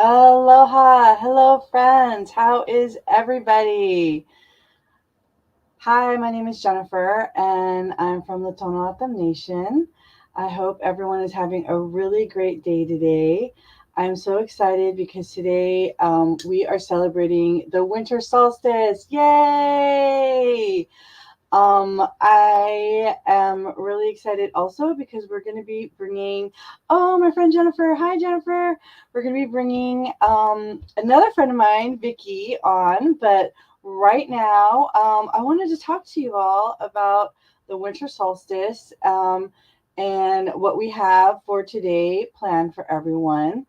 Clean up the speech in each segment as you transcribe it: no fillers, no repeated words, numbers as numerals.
Aloha, hello friends. How is everybody? Hi, my name is Jennifer and I'm from the Tohono Nation. I hope everyone is having a really great day today. I'm so excited because today we are celebrating the winter solstice. Yay! I am really excited also because we're going to be bringing, my friend Jennifer. Hi, Jennifer. We're going to be bringing another friend of mine, Vicky, on. But right now, I wanted to talk to you all about the winter solstice and what we have for today planned for everyone.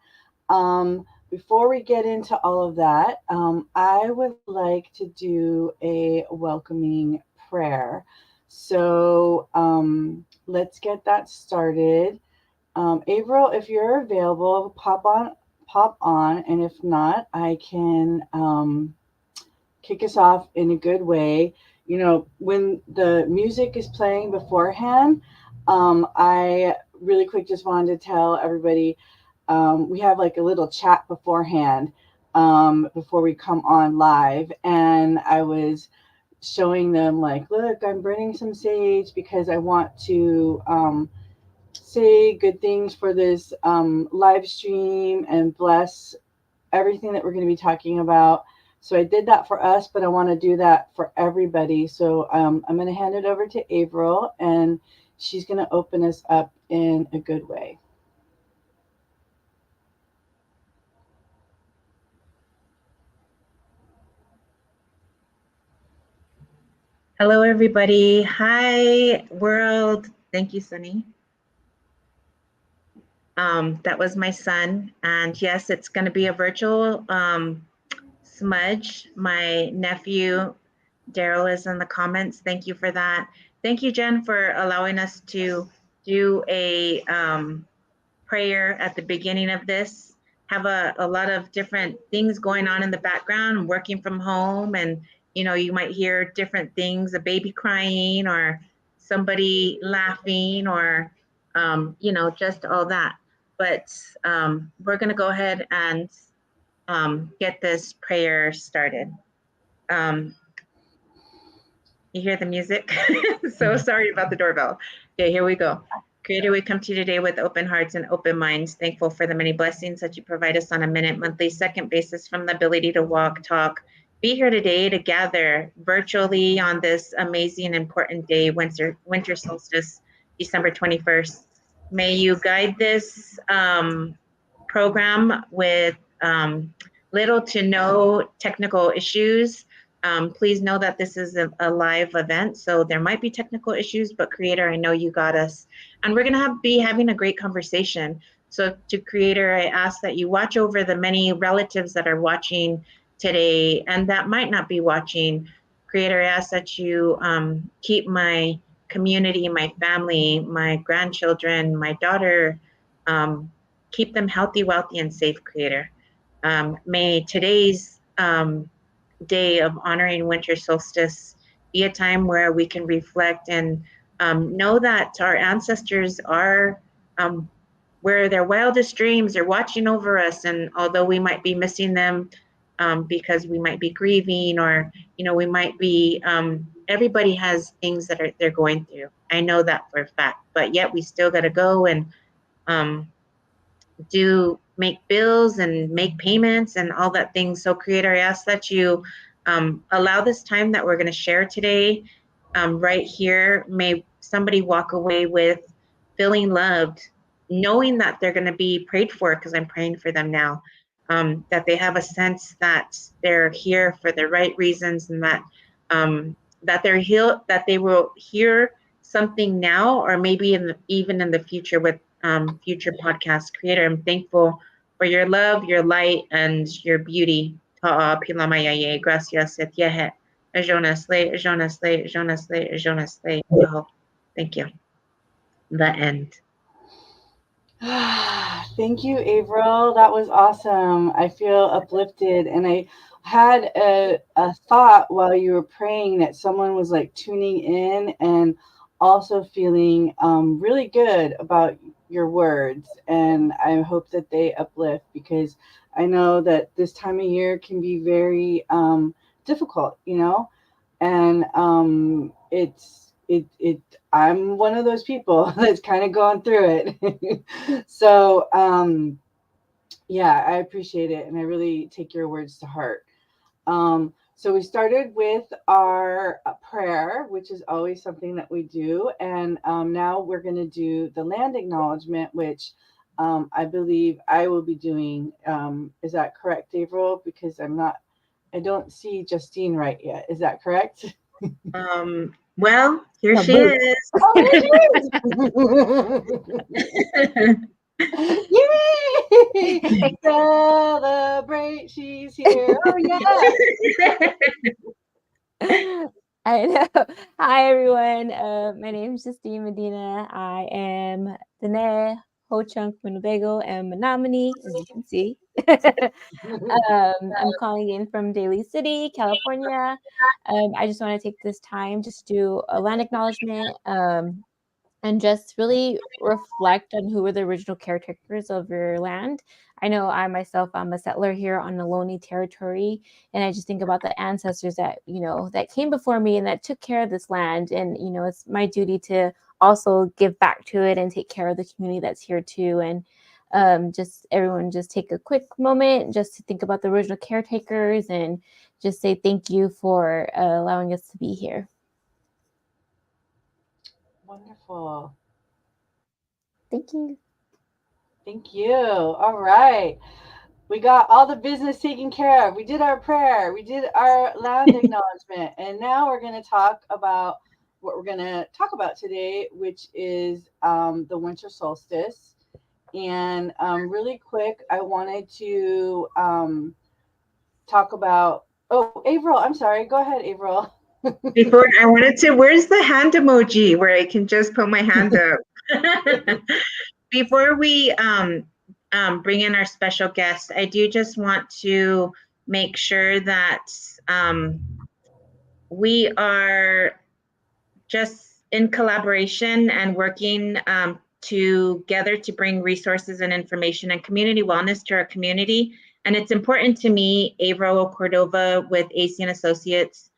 Before we get into all of that, I would like to do a welcoming prayer. So let's get that started. April, if you're available, pop on, and if not, I can kick us off in a good way. You know, when the music is playing beforehand, I really quick just wanted to tell everybody we have like a little chat beforehand before we come on live, and I was showing them like, look, I'm burning some sage because I want to say good things for this live stream and bless everything that we're going to be talking about. So I did that for us, but I want to do that for everybody. So I'm going to hand it over to April, and she's going to open us up in a good way. Hello, everybody. Hi, world. Thank you, Sunny. That was my son. And yes, it's going to be a virtual smudge. My nephew, Daryl, is in the comments. Thank you for that. Thank you, Jen, for allowing us to do a prayer at the beginning of this. Have a lot of different things going on in the background, working from home, and you might hear different things, a baby crying or somebody laughing or just all that. But we're going to go ahead and get this prayer started. Um, you hear the music? So sorry about the doorbell. Okay, here we go. Creator, we come to you today with open hearts and open minds, thankful for the many blessings that you provide us on a minute, monthly, second basis, from the ability to walk, talk, be here today to gather virtually on this amazing, important day, winter solstice, December 21st. May you guide this program with little to no technical issues. Please know that this is a live event, so there might be technical issues, but Creator, I know you got us. And we're going to be having a great conversation. So to Creator, I ask that you watch over the many relatives that are watching today and that might not be watching. Creator, I ask that you keep my community, my family, my grandchildren, my daughter, keep them healthy, wealthy, and safe, Creator. May today's day of honoring winter solstice be a time where we can reflect and know that our ancestors are where their wildest dreams are watching over us. And although we might be missing them because we might be grieving or, we might be, everybody has things that they're going through. I know that for a fact, but yet we still got to go and um, do make bills and make payments and all that things. So Creator, I ask that you allow this time that we're going to share today right here. May somebody walk away with feeling loved, knowing that they're going to be prayed for, because I'm praying for them now, that they have a sense that they're here for the right reasons, and that they're healed, that they will hear something now or maybe even in the future with future podcast. Creator, I'm thankful for your love, your light, and your beauty. Ta'a pilamayaye, gracias, etyehe, ajonas le, ajonas le, ajonas le, ajonas le. Oh, thank you. The end. Thank you, April. That was awesome. I feel uplifted. And I had a thought while you were praying that someone was like tuning in and also feeling really good about your words, and I hope that they uplift, because I know that this time of year can be very difficult, and I'm one of those people that's kind of going through it. So yeah, I appreciate it, and I really take your words to heart. So we started with our prayer, which is always something that we do, and now we're going to do the land acknowledgement, which I believe I will be doing. Is that correct, April? Because I don't see Justine right yet. Is that correct? Well, here The she boot. is. Oh, there she is! Yay! Celebrate, she's here. Oh yeah. I know. Hi, everyone. My name is Justine Medina. I am Dene, Ho Chunk, Winnebago, and Menominee, as you can see. I'm calling in from Daly City, California. I just want to take this time just to do a land acknowledgement. And just really reflect on who were the original caretakers of your land. I know I myself, I'm a settler here on Ohlone territory, and I just think about the ancestors that that came before me and that took care of this land. And it's my duty to also give back to it and take care of the community that's here too. And just everyone, just take a quick moment just to think about the original caretakers and just say thank you for allowing us to be here. Wonderful. Thank you. Thank you. All right. We got all the business taken care of. We did our prayer. We did our land acknowledgement. And now we're going to talk about what we're going to talk about today, which is the winter solstice. And really quick, I wanted to talk about. Oh, April, I'm sorry. Go ahead, April. Before I wanted to, where's the hand emoji where I can just put my hand up? Before we bring in our special guest, I do just want to make sure that we are just in collaboration and working together to bring resources and information and community wellness to our community. And it's important to me, Avro Cordova with AC and Associates,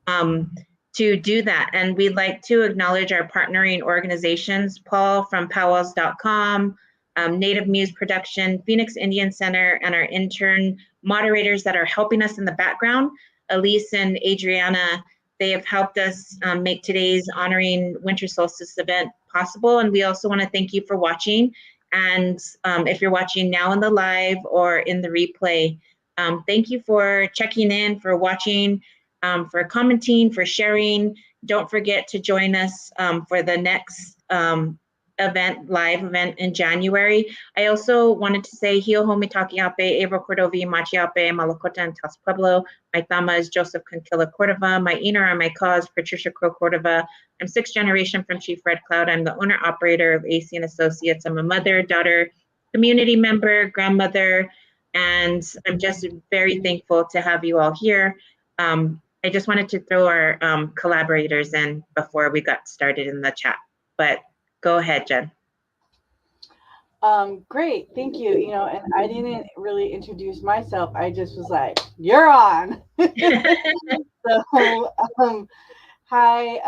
to do that. And we'd like to acknowledge our partnering organizations, Paul from powwows.com, Native Muse Production, Phoenix Indian Center, and our intern moderators that are helping us in the background, Elise and Adriana. They have helped us make today's honoring winter solstice event possible. And we also want to thank you for watching. And if you're watching now in the live or in the replay, thank you for checking in, for watching, for commenting, for sharing. Don't forget to join us for the next live event in January. I also wanted to say, Hio Homi Takiape, Avro Cordovi, Machiape, Malakota, and Tas Pueblo. My Tama is Joseph Conquilla Cordova. My Ina and my cause, Patricia Crow Cordova. I'm 6th generation from Chief Red Cloud. I'm the owner operator of AC and Associates. I'm a mother, daughter, community member, grandmother, and I'm just very thankful to have you all here. I just wanted to throw our collaborators in before we got started in the chat, but go ahead, Jen. Great, thank you. And I didn't really introduce myself. I just was like, "You're on." So, hi,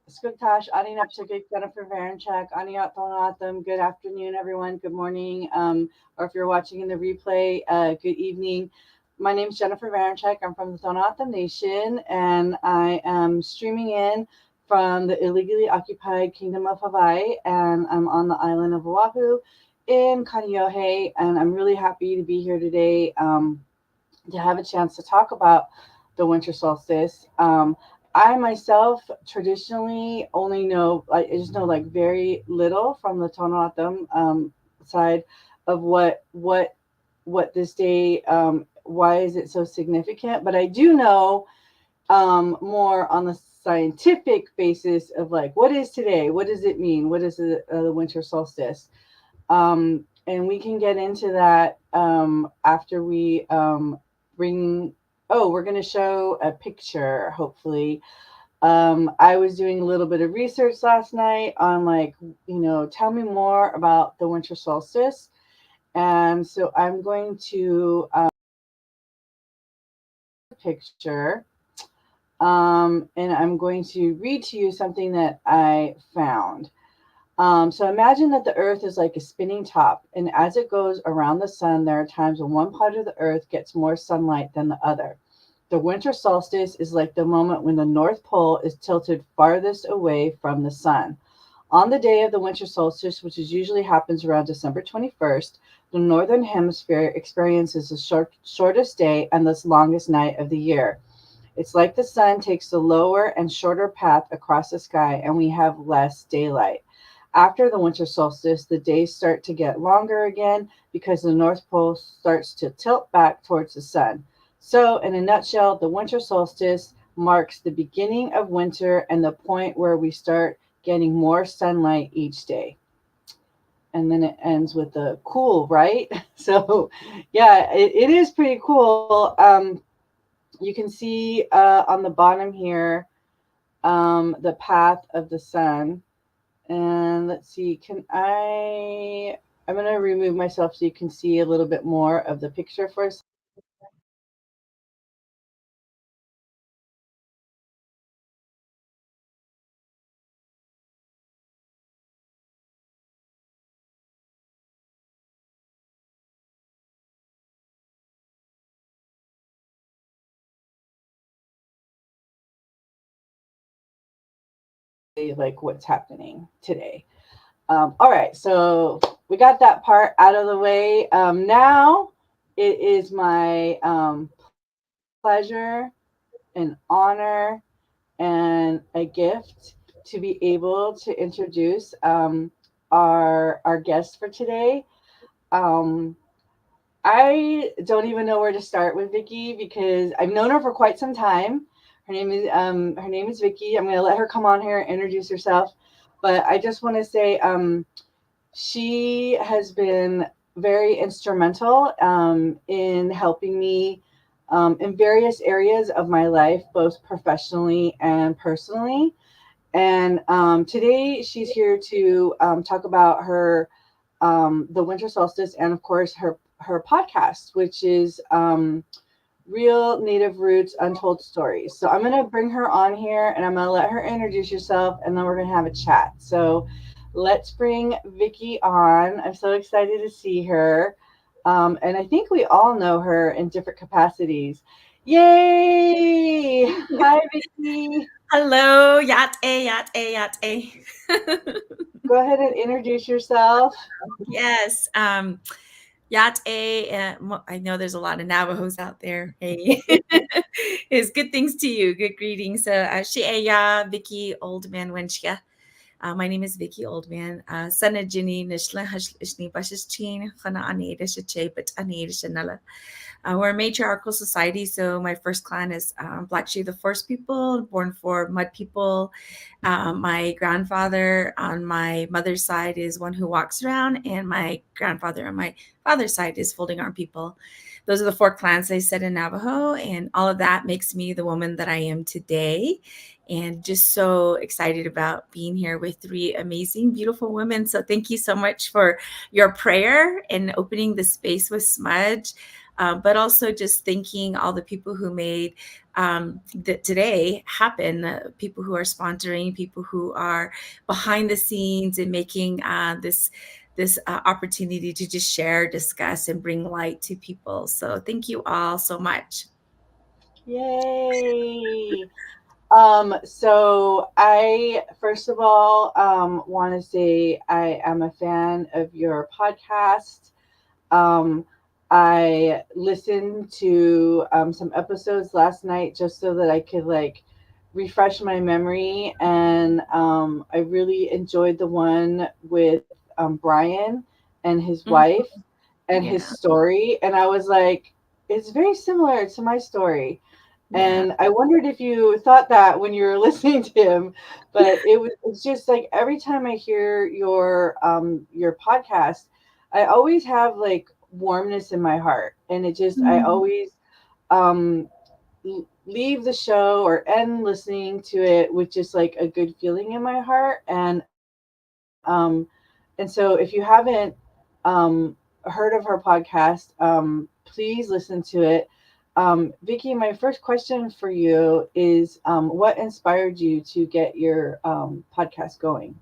Skuktash, Ani Napsukik, Jennifer Varenchak, Ani Athonatham. Good afternoon, everyone. Good morning. Or if you're watching in the replay, good evening. My name is Jennifer Varenchak. I'm from the Tohonatham Nation, and I am streaming in from the illegally occupied Kingdom of Hawaii, and I'm on the island of Oahu in Kaneohe, and I'm really happy to be here today to have a chance to talk about the winter solstice. I myself traditionally only know, I just know like very little from the Tohonatham side of what this day, why is it so significant? But I do know more on the scientific basis of like, what is today? What does it mean? What is the winter solstice? And we can get into that after we bring. Oh, we're going to show a picture, hopefully, I was doing a little bit of research last night on tell me more about the winter solstice. And so I'm going to picture and I'm going to read to you something that I found. So imagine that the earth is like a spinning top, and as it goes around the sun, there are times when one part of the earth gets more sunlight than the other. The winter solstice is like the moment when the North Pole is tilted farthest away from the sun. On the day of the winter solstice, which is usually happens around December 21st, the northern hemisphere experiences the shortest day and the longest night of the year. It's like the sun takes the lower and shorter path across the sky, and we have less daylight. After the winter solstice, the days start to get longer again because the North Pole starts to tilt back towards the sun. So, in a nutshell, the winter solstice marks the beginning of winter and the point where we start getting more sunlight each day. And then it ends with the cool, right? So, yeah, it is pretty cool. You can see on the bottom here the path of the sun. And let's see, I'm going to remove myself so you can see a little bit more of the picture for a second. Like what's happening today. All right, so we got that part out of the way. Now it is my pleasure and honor and a gift to be able to introduce our guest for today. Um, I don't even know where to start with Vicky because I've known her for quite some time. Her name is Vicky. I'm going to let her come on here and introduce herself. But I just want to say she has been very instrumental in helping me in various areas of my life, both professionally and personally. And today she's here to talk about her the winter solstice and of course her podcast, which is Real Native Roots Untold Stories. So I'm going to bring her on here and I'm going to let her introduce herself and then we're going to have a chat. So let's bring Vicky on. I'm so excited to see her. And I think we all know her in different capacities. Yay! Hi, Vicky. Hello, yate. Go ahead and introduce yourself. Yes, yate. I know there's a lot of Navajos out there. Hey, it's good things to you. Good greetings. So, Shi'eya, Vicky Oldman Wenchia. My name is Vicky Oldman. Sana Jini Nishla Ishni Bashichin, Hana Ani Rishache, but Ani Rishanala. We're a matriarchal society, so my first clan is Black Sheep, the Forest people, born for Mud people. My grandfather on my mother's side is one who walks around, and my grandfather on my father's side is Folding Arm people. Those are the four clans they said in Navajo, and all of that makes me the woman that I am today. And just so excited about being here with three amazing, beautiful women. So thank you so much for your prayer and opening the space with Smudge. But also just thanking all the people who made today happen, people who are sponsoring, people who are behind the scenes and making this opportunity to just share, discuss, and bring light to people. So thank you all so much. Yay! So I first of all want to say I am a fan of your podcast. Um, I listened to some episodes last night just so that I could like refresh my memory, and I really enjoyed the one with Brian and his Mhm. wife and his Yeah, story, and I was like, it's very similar to my story. yeah. And I wondered if you thought that when you were listening to him, but it's just like every time I hear your podcast, I always have like warmness in my heart, and it just I Mhm. always leave the show or end listening to it with just like a good feeling in my heart. And so if you haven't heard of her podcast, please listen to it. Vicky, my first question for you is, what inspired you to get your podcast going?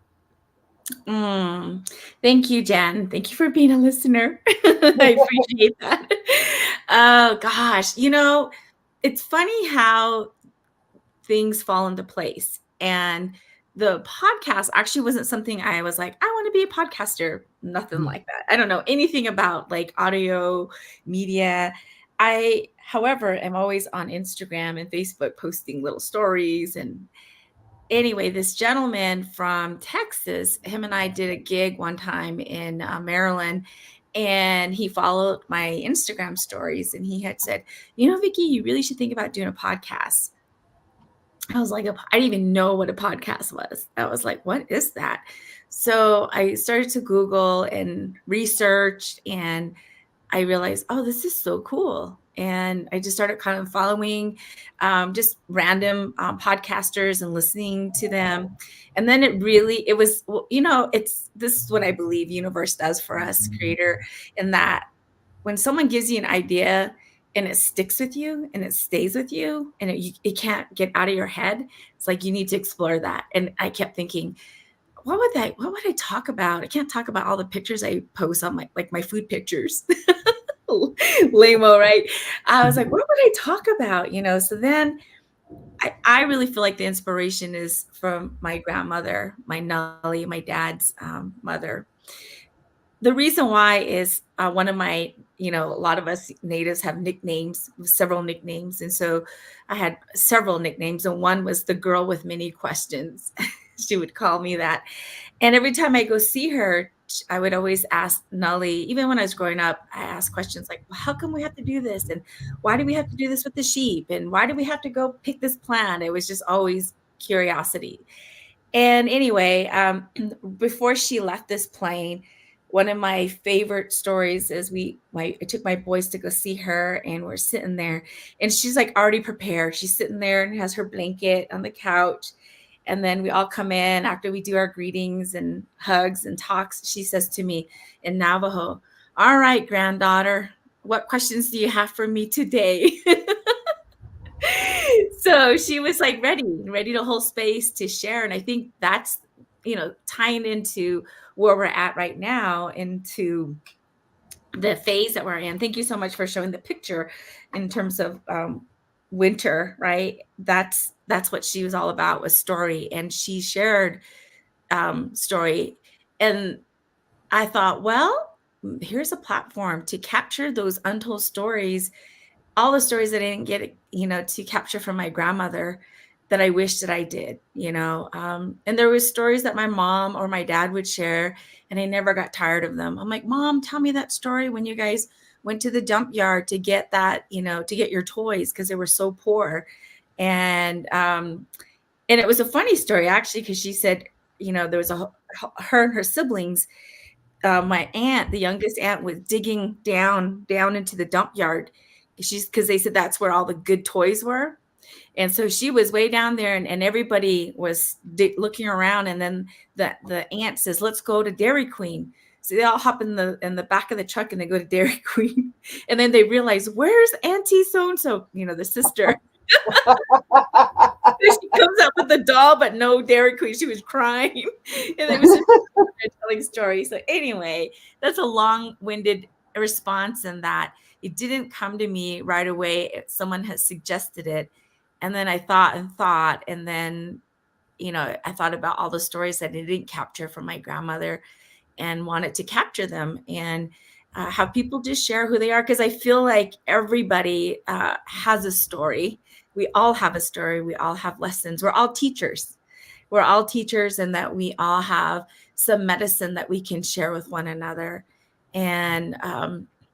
Thank you, Jen. Thank you for being a listener. I appreciate that. Oh gosh, it's funny how things fall into place. And the podcast actually wasn't something I was like, I want to be a podcaster. Nothing like that. I don't know anything about like audio media. However, am always on Instagram and Facebook posting little stories. And anyway, this gentleman from Texas, him and I did a gig one time in Maryland. And he followed my Instagram stories and he had said, Vicky, you really should think about doing a podcast. I was like, I didn't even know what a podcast was. I was like, what is that? So I started to Google and research, and I realized, oh, this is so cool. And I just started kind of following just random podcasters and listening to them. And then it was, this is what I believe universe does for us, creator, in that when someone gives you an idea and it sticks with you and it stays with you and it can't get out of your head, it's like you need to explore that. And I kept thinking, what would I talk about? I can't talk about all the pictures I post on my food pictures. Lame-o, right? I was like, what would I talk about? So then I really feel like the inspiration is from my grandmother, my Nully, my dad's mother. The reason why is one of my, a lot of us natives have nicknames, several nicknames. And so I had several nicknames. And one was the girl with many questions. She would call me that. And every time I go see her, I would always ask Nully, even when I was growing up, I asked questions like, well, how come we have to do this? And why do we have to do this with the sheep? And why do we have to go pick this plant? It was just always curiosity. And anyway, before she left this plane, one of my favorite stories is I took my boys to go see her, and we're sitting there and she's like already prepared. She's sitting there and has her blanket on the couch. And then we all come in after we do our greetings and hugs and talks. She says to me in Navajo, all right, granddaughter, what questions do you have for me today? So she was like ready to hold space to share. And I think that's, tying into where we're at right now, into the phase that we're in. Thank you so much for showing the picture in terms of winter, right? That's what she was all about, was story. And she shared story. And I thought, well, here's a platform to capture those untold stories, all the stories that I didn't get, to capture from my grandmother that I wish that I did, and there was stories that my mom or my dad would share, and I never got tired of them. I'm like, Mom, tell me that story when you guys went to the dump yard to get that, to get your toys because they were so poor. And it was a funny story actually, because she said, there was her and her siblings, my aunt, the youngest aunt, was digging down into the dump yard. Because they said that's where all the good toys were. And so she was way down there, and everybody was looking around. And then the aunt says, let's go to Dairy Queen. So they all hop in the back of the truck and they go to Dairy Queen. And then they realize, where's Auntie so-and-so, the sister. She comes up with the doll, but no Dairy Queen. She was crying. And it was just telling stories. So anyway, that's a long-winded response, in that it didn't come to me right away. Someone has suggested it. And then I thought, and then, I thought about all the stories that I didn't capture from my grandmother and wanted to capture them and have people just share who they are. Because I feel like everybody has a story. We all have a story. We all have lessons. We're all teachers. And that we all have some medicine that we can share with one another. And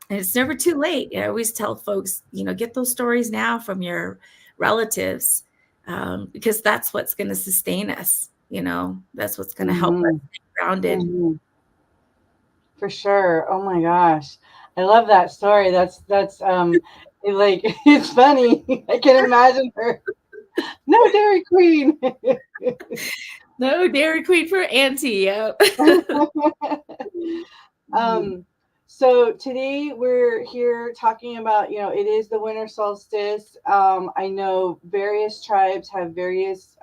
it's never too late. I always tell folks, get those stories now from your relatives, because that's what's going to sustain us. That's what's going to help us stay grounded. For sure. Oh my gosh. I love that story. Like it's funny. I can imagine her. No Dairy Queen. No Dairy Queen for Auntie. Yep. um, so today we're here talking about, it is the winter solstice. I know various tribes have various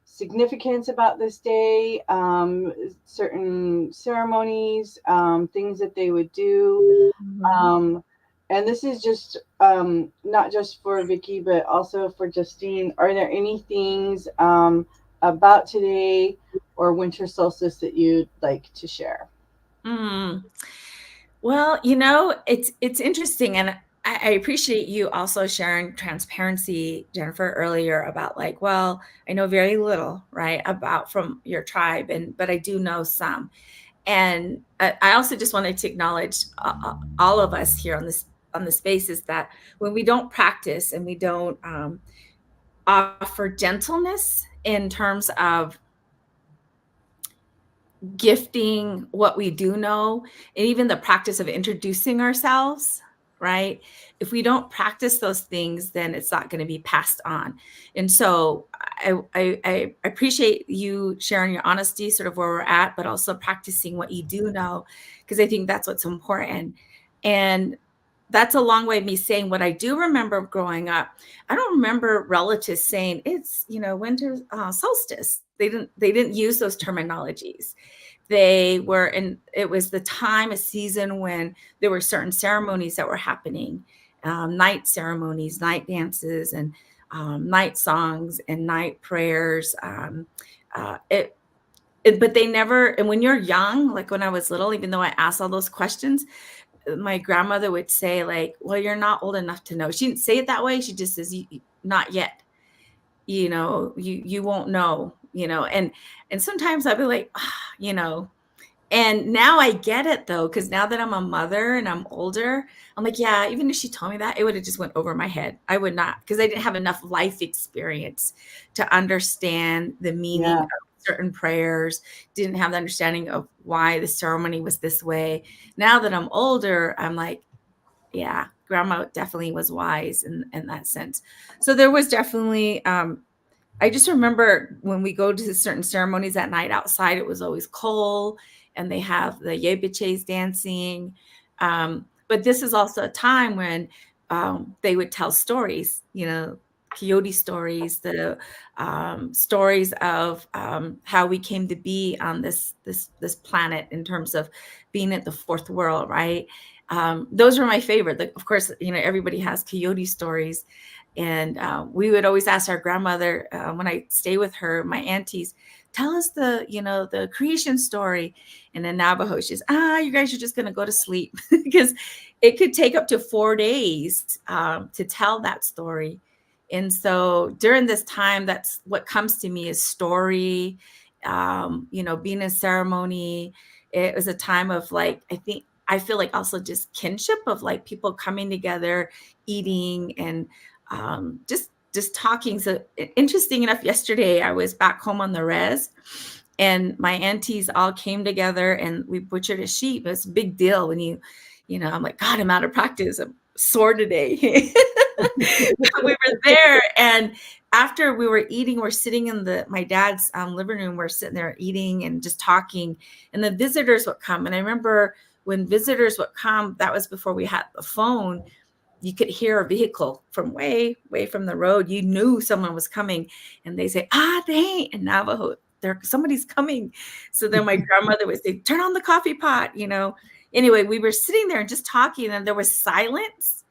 significance about this day, certain ceremonies, things that they would do. Um, and this is just not just for Vicky, but also for Justine. Are there any things about today or winter solstice that you'd like to share? Mm. Well, it's interesting, and I appreciate you also sharing transparency, Jennifer, earlier about like, well, I know very little, right, about from your tribe, but I do know some, and I also just wanted to acknowledge all of us here on the space is that when we don't practice and we don't offer gentleness in terms of gifting what we do know, and even the practice of introducing ourselves, right? If we don't practice those things, then it's not going to be passed on. And so I appreciate you sharing your honesty, sort of where we're at, but also practicing what you do know, because I think that's what's important. And that's a long way of me saying what I do remember growing up. I don't remember relatives saying it's, winter solstice. They didn't use those terminologies. They were, and it was the time, a season when there were certain ceremonies that were happening, night ceremonies, night dances, and night songs and night prayers. But they never, and when you're young, like when I was little, even though I asked all those questions, my grandmother would say like, well, you're not old enough to know. She didn't say it that way. She just says, not yet, you won't know, and sometimes I'd be like, and now I get it though, because now that I'm a mother and I'm older, I'm like, yeah, even if she told me that, it would have just went over my head. I would not, because I didn't have enough life experience to understand the meaning Yeah. of certain prayers, didn't have the understanding of why the ceremony was this way. Now that I'm older, I'm like, yeah, grandma definitely was wise in that sense. So there was definitely, I just remember when we go to certain ceremonies at night outside, it was always cold, and they have the yebiches dancing. But this is also a time when they would tell stories, coyote stories, the stories of how we came to be on this planet in terms of being at the fourth world, right? Those were my favorite. Of course, everybody has coyote stories. And we would always ask our grandmother, when I stay with her, my aunties, tell us the creation story. And in Navajo, she's, you guys are just going to go to sleep, because it could take up to 4 days to tell that story. And so during this time, that's what comes to me is story, being in ceremony. It was a time of like, I feel like also just kinship of like people coming together, eating, and just talking. So interesting enough, yesterday I was back home on the res, and my aunties all came together and we butchered a sheep. It's a big deal when I'm like, God, I'm out of practice. I'm sore today. We were there, and after we were eating, we're sitting in my dad's living room. We're sitting there eating and just talking, and the visitors would come. And I remember when visitors would come, that was before we had the phone. You could hear a vehicle from way from the road. You knew someone was coming, and they say, dang, in Navajo, somebody's coming. So then my grandmother would say, turn on the coffee pot, Anyway, we were sitting there and just talking, and there was silence.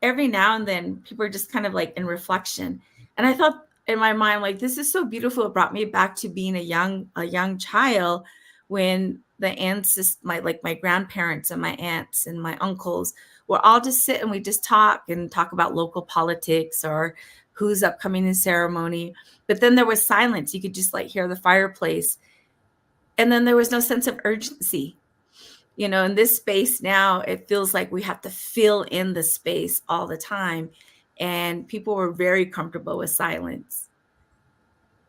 Every now and then people are just kind of like in reflection. And I thought in my mind, like, this is so beautiful. It brought me back to being a young child, when the ancestors, my grandparents and my aunts and my uncles were all just sit and we just talk about local politics or who's upcoming in ceremony. But then there was silence. You could just like hear the fireplace. And then there was no sense of urgency. In this space now, it feels like we have to fill in the space all the time. And people were very comfortable with silence.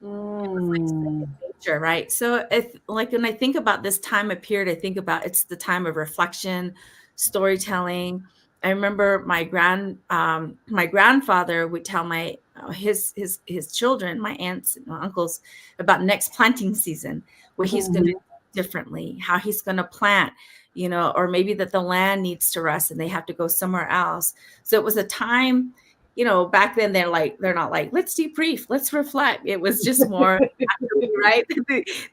Mm. Nature, right? So when I think about this time of period, I think about it's the time of reflection, storytelling. I remember my grandfather would tell his children, my aunts and uncles, about next planting season, what he's going to do differently, how he's going to plant, or maybe that the land needs to rest and they have to go somewhere else. So it was a time, back then they're not like, let's debrief, let's reflect. It was just more, right?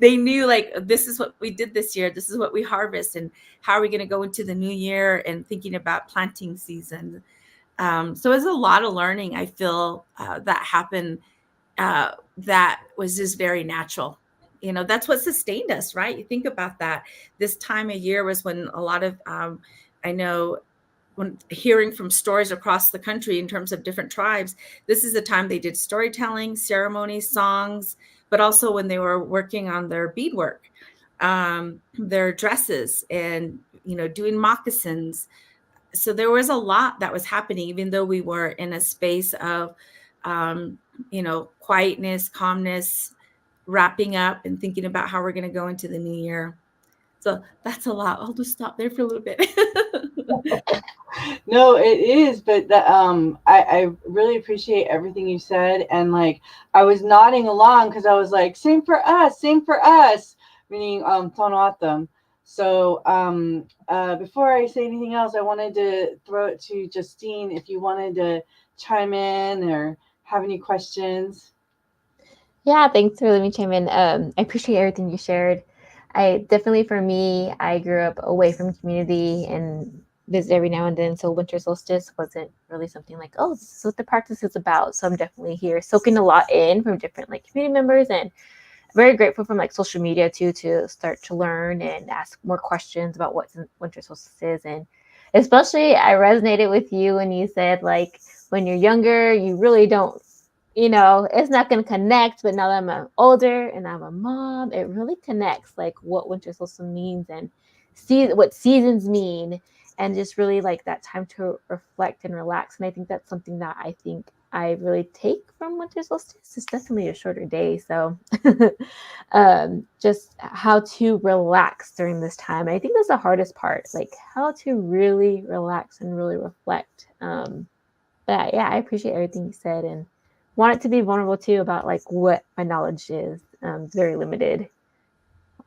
They knew like, this is what we did this year. This is what we harvest, and how are we going to go into the new year and thinking about planting season. So it's a lot of learning, I feel, that happened, that was just very natural. That's what sustained us, right? You think about that. This time of year was when a lot of, I know, when hearing from stories across the country in terms of different tribes, this is the time they did storytelling, ceremonies, songs, but also when they were working on their beadwork, their dresses, and doing moccasins. So there was a lot that was happening, even though we were in a space of quietness, calmness, wrapping up and thinking about how we're going to go into the new year. So that's a lot. I'll just stop there for a little bit. No, it is, but I really appreciate everything you said, and like I was nodding along because I was like, same for us, meaning Tonatam. So before I say anything else, I wanted to throw it to Justine if you wanted to chime in or have any questions. Yeah, thanks for letting me chime in. I appreciate everything you shared. I definitely, for me, I grew up away from community and visit every now and then. So winter solstice wasn't really something like, oh, this is what the practice is about. So I'm definitely here soaking a lot in from different like community members, and very grateful from like social media too, to start to learn and ask more questions about what winter solstice is. And especially I resonated with you when you said like when you're younger, you really don't, it's not going to connect. But now that I'm older and I'm a mom, it really connects like what winter solstice means and see what seasons mean, and just really like that time to reflect and relax. And I think that's something that I think I really take from winter solstice. It's definitely a shorter day. So just how to relax during this time. I think that's the hardest part, like how to really relax and really reflect. But yeah, I appreciate everything you said, and wanted to be vulnerable too about like what my knowledge is. It's very limited.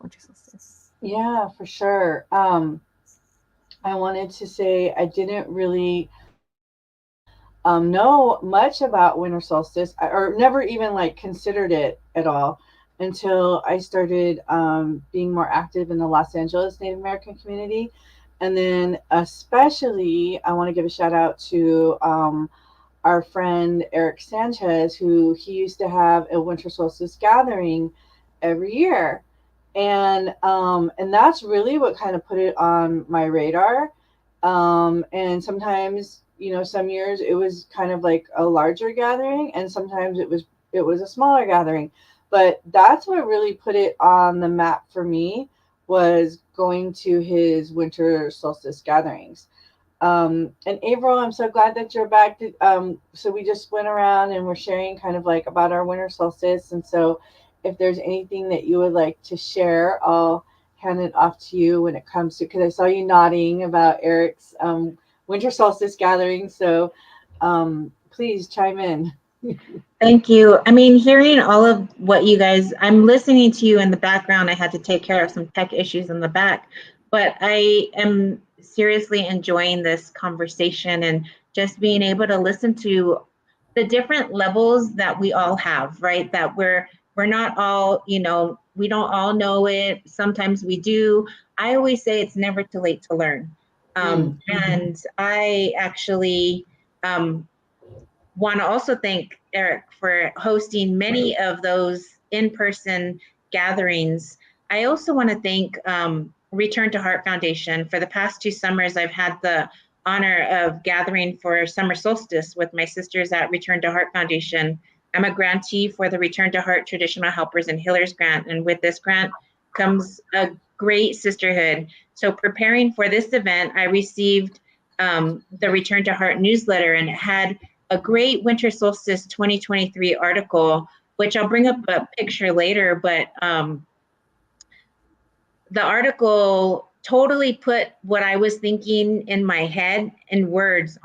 Winter solstice. Yeah, for sure. I wanted to say I didn't really know much about winter solstice, or never even like considered it at all until I started being more active in the Los Angeles Native American community. And then especially, I want to give a shout out to our friend Eric Sanchez, who he used to have a winter solstice gathering every year. And that's really what kind of put it on my radar. And sometimes, some years it was kind of like a larger gathering, and sometimes it was a smaller gathering. But that's what really put it on the map for me, was going to his winter solstice gatherings. And April, I'm so glad that you're back. So we just went around and we're sharing kind of like about our winter solstice. And so if there's anything that you would like to share, I'll hand it off to you when it comes to, because I saw you nodding about Eric's winter solstice gathering. So please chime in. Thank you. I mean, hearing all of what you guys, I'm listening to you in the background. I had to take care of some tech issues in the back, but I am seriously enjoying this conversation and just being able to listen to the different levels that we all have, right? That we're not all, we don't all know it. Sometimes we do. I always say it's never too late to learn. And I actually want to also thank Eric for hosting many of those in-person gatherings. I also want to thank Return to Heart Foundation. For the past 2 summers, I've had the honor of gathering for summer solstice with my sisters at Return to Heart Foundation. I'm a grantee for the Return to Heart Traditional Helpers and Healers Grant, and with this grant comes a great sisterhood. So preparing for this event, I received the Return to Heart newsletter, and it had a great winter solstice 2023 article, which I'll bring up a picture later, but the article totally put what I was thinking in my head in words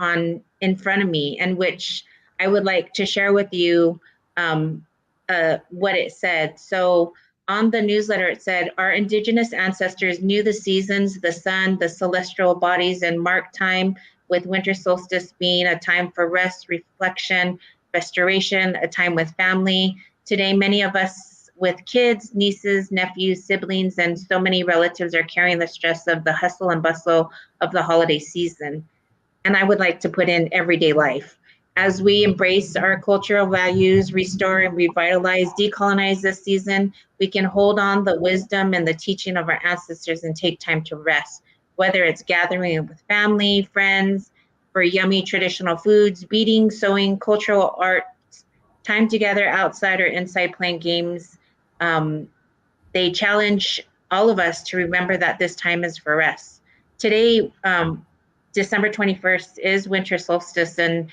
in front of me, and which I would like to share with you what it said. So on the newsletter, it said, our indigenous ancestors knew the seasons, the sun, the celestial bodies, and marked time with winter solstice being a time for rest, reflection, restoration, a time with family. Today, many of us with kids, nieces, nephews, siblings, and so many relatives are carrying the stress of the hustle and bustle of the holiday season. And I would like to put in everyday life. As we embrace our cultural values, restore and revitalize, decolonize this season, we can hold on the wisdom and the teaching of our ancestors and take time to rest, whether it's gathering with family, friends, for yummy traditional foods, beading, sewing, cultural arts, time together outside or inside playing games. Um, they challenge all of us to remember that this time is for us. Today, December 21st is winter solstice, and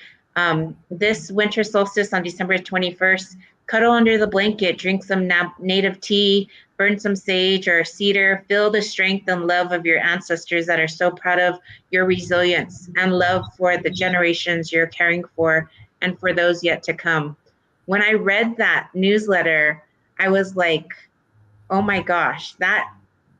this winter solstice on December 21st, cuddle under the blanket, drink some native tea, burn some sage or cedar, feel the strength and love of your ancestors that are so proud of your resilience, and love for the generations you're caring for and for those yet to come. When I read that newsletter, I was like, oh my gosh, that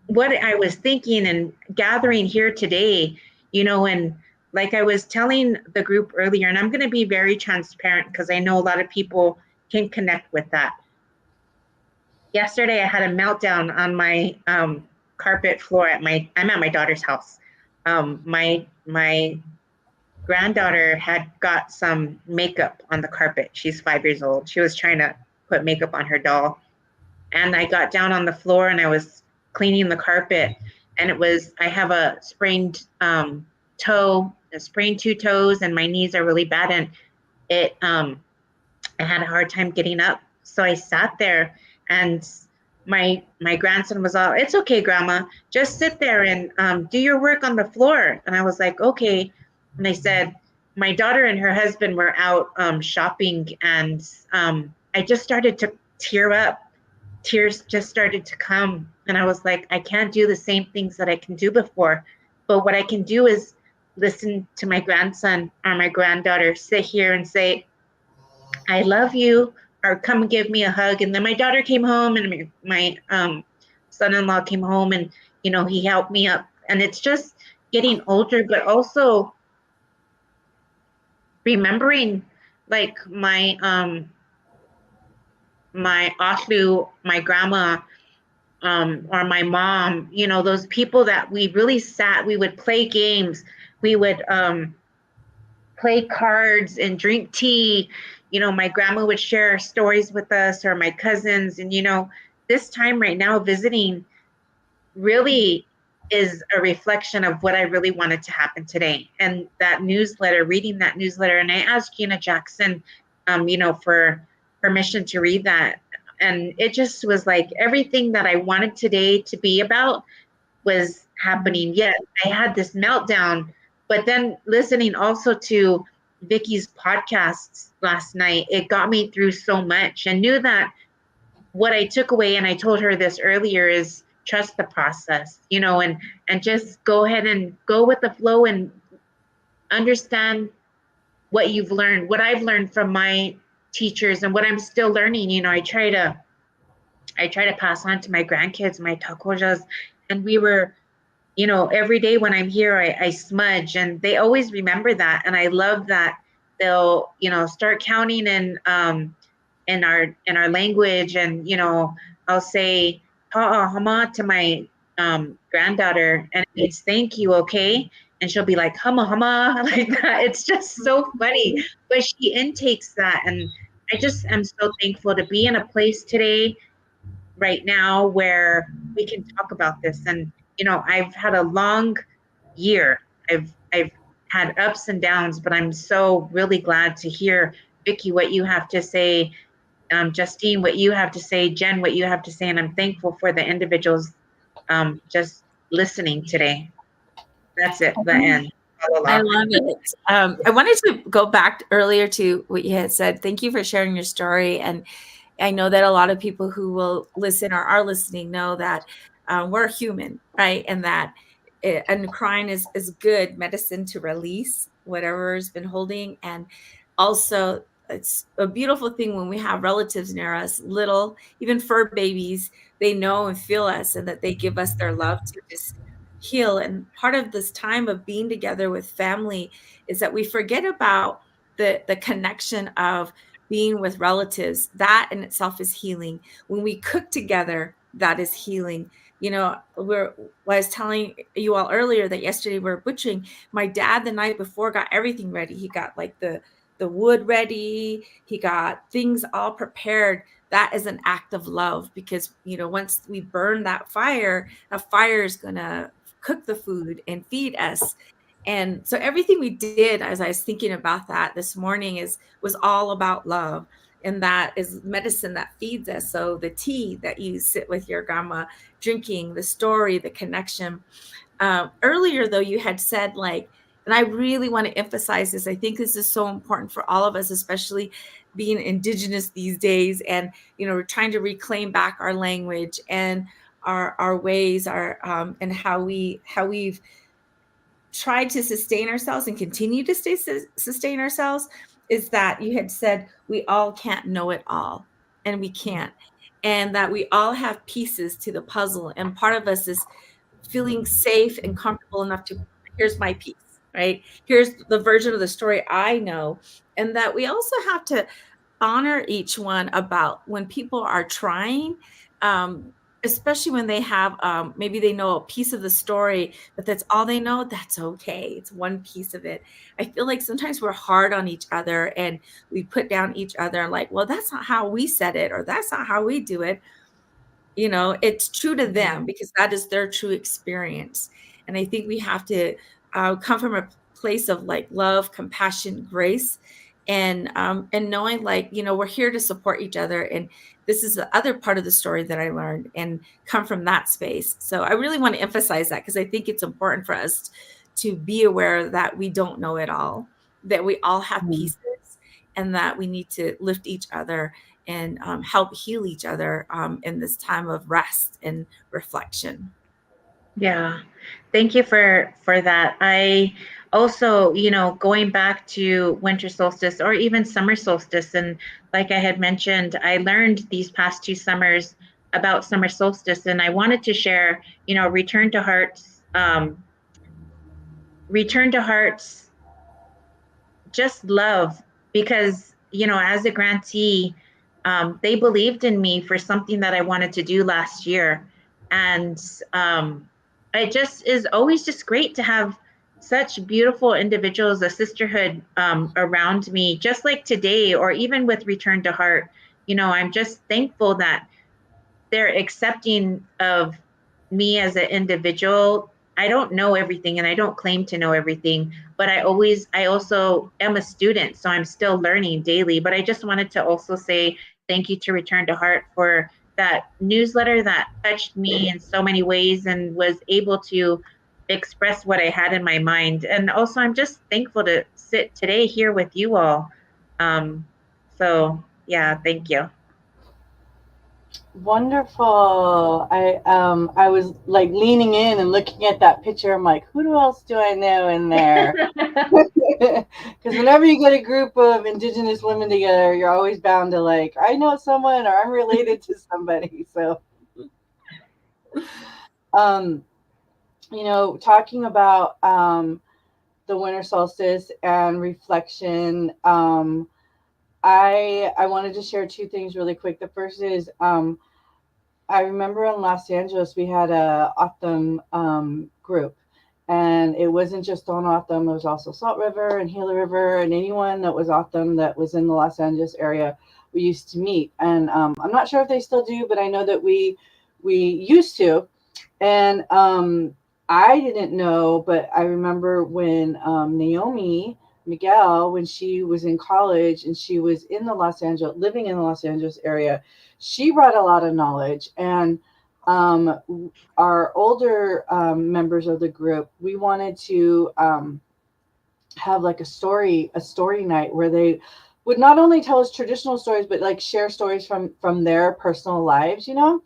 what I was thinking and gathering here today, and like I was telling the group earlier, and I'm going to be very transparent because I know a lot of people can connect with that. Yesterday, I had a meltdown on my carpet floor I'm at my daughter's house. My granddaughter had got some makeup on the carpet. She's 5 years old. She was trying to put makeup on her doll. And I got down on the floor and I was cleaning the carpet, and I have a sprained toe, I sprained 2 toes, and my knees are really bad, and I had a hard time getting up. So I sat there, and my grandson was all, it's okay, Grandma, just sit there and do your work on the floor. And I was like, okay. And they said, my daughter and her husband were out shopping, and I just started to tear up. Tears just started to come, and I was like, I can't do the same things that I can do before, but what I can do is listen to my grandson or my granddaughter sit here and say, I love you, or come and give me a hug. And then my daughter came home, and my son-in-law came home, and he helped me up. And it's just getting older, but also remembering, like, my Aslu, my grandma, or my mom, those people that we really we would play games, we would play cards and drink tea. My grandma would share stories with us, or my cousins. And, this time right now visiting really is a reflection of what I really wanted to happen today. And that newsletter, reading that newsletter, and I asked Gina Jackson, for permission to read that. And it just was like everything that I wanted today to be about was happening. Yet I had this meltdown, but then listening also to Vicky's podcasts last night, it got me through so much, and knew that what I took away, and I told her this earlier, is trust the process, and just go ahead and go with the flow and understand what you've learned, what I've learned from my teachers, and what I'm still learning. I try to pass on to my grandkids, my takojas, and we were, every day when I'm here, I smudge, and they always remember that. And I love that they'll, start counting in our language. And, I'll say, "Ha'a hama" to my granddaughter, and it's thank you, okay? And she'll be like, "Hama hama," like that. It's just so funny, but she intakes that. And I just am so thankful to be in a place today, right now, where we can talk about this. And I've had a long year. I've had ups and downs, but I'm so really glad to hear, Vicky, what you have to say, Justine, what you have to say, Jen, what you have to say. And I'm thankful for the individuals just listening today. That's it, the end. I love it. I wanted to go back earlier to what you had said. Thank you for sharing your story. And I know that a lot of people who will listen or are listening know that we're human, right? And that and crying is good medicine to release whatever has been holding. And also, it's a beautiful thing when we have relatives near us, little, even fur babies, they know and feel us, and that they give us their love to just heal. And part of this time of being together with family is that we forget about the connection of being with relatives. That in itself is healing. When we cook together, that is healing. You know, I was telling you all earlier that yesterday we were butchering. My dad the night before got everything ready. He got like the wood ready. He got things all prepared. That is an act of love, because you know, once we burn that fire is gonna cook the food and feed us. And so everything we did, as I was thinking about that this morning, was all about love. And that is medicine that feeds us. So the tea that you sit with your grandma drinking, the story, the connection. Earlier, though, you had said, like, and I really want to emphasize this. I think this is so important for all of us, especially being Indigenous these days. And, you know, we're trying to reclaim back our language and our ways, and how we've tried to sustain ourselves and continue to sustain ourselves. Is that you had said we all can't know it all, and we can't, and that we all have pieces to the puzzle, and part of us is feeling safe and comfortable enough to, here's my piece, right? Here's the version of the story I know. And that we also have to honor each one about when people are trying, um, especially when they have, maybe they know a piece of the story, but that's all they know. That's okay. It's one piece of it. I feel like sometimes we're hard on each other, and we put down each other like, well, that's not how we said it, or that's not how we do it. You know, it's true to them because that is their true experience. And I think we have to come from a place of like love, compassion, grace, and knowing, like, you know, we're here to support each other. And this is the other part of the story that I learned, and come from that space. So I really want to emphasize that, because I think it's important for us to be aware that we don't know it all, that we all have pieces, and that we need to lift each other and help heal each other in this time of rest and reflection. Yeah. Thank you for that. I also, you know, going back to winter solstice or even summer solstice, and like I had mentioned, I learned these past 2 summers about summer solstice, and I wanted to share, you know, return to hearts, just love, because, you know, as a grantee, they believed in me for something that I wanted to do last year. And it just is always just great to have such beautiful individuals, a sisterhood around me, just like today, or even with Return to Heart. You know, I'm just thankful that they're accepting of me as an individual. I don't know everything, and I don't claim to know everything, but I also am a student, so I'm still learning daily. But I just wanted to also say thank you to Return to Heart for that newsletter that touched me in so many ways and was able to express what I had in my mind. And also, I'm just thankful to sit today here with you all. So yeah, thank you. Wonderful. I was like leaning in and looking at that picture. I'm like, who else do I know in there? Because whenever you get a group of Indigenous women together, you're always bound to like, I know someone or I'm related to somebody. So, um, you know, talking about the winter solstice and reflection, I wanted to share two things really quick. The first is I remember in Los Angeles we had a Autumn group, and it wasn't just on Autumn. It was also Salt River and Gila River, and anyone that was Autumn that was in the Los Angeles area, we used to meet. And I'm not sure if they still do, but I know that we used to. And I didn't know, but I remember when Naomi Miguel, when she was in college and she was in the living in the Los Angeles area, she brought a lot of knowledge. And our older members of the group, we wanted to have like a story night where they would not only tell us traditional stories, but like share stories from their personal lives, you know.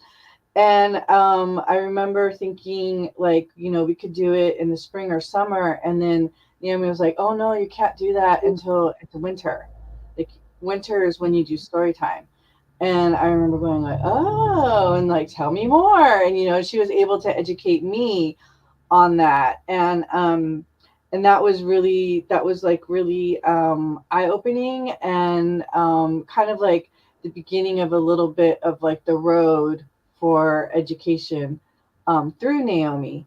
And I remember thinking, like, we could do it in the spring or summer. And then Naomi was like, oh, no, you can't do that until it's winter. Like, winter is when you do story time. And I remember going like, oh, and like, tell me more. And, she was able to educate me on that. And that was like really eye-opening, and kind of like the beginning of a little bit of like the road for education through Naomi.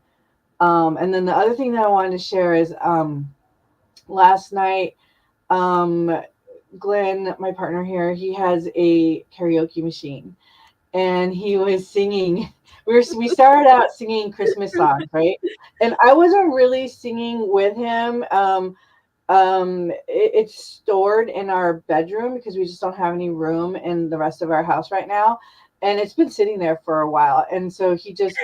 And then the other thing that I wanted to share is last night, um, Glenn, my partner here, he has a karaoke machine, and he was singing. We started out singing Christmas songs, right? And I wasn't really singing with him. It's stored in our bedroom because we just don't have any room in the rest of our house right now, and it's been sitting there for a while. And so he just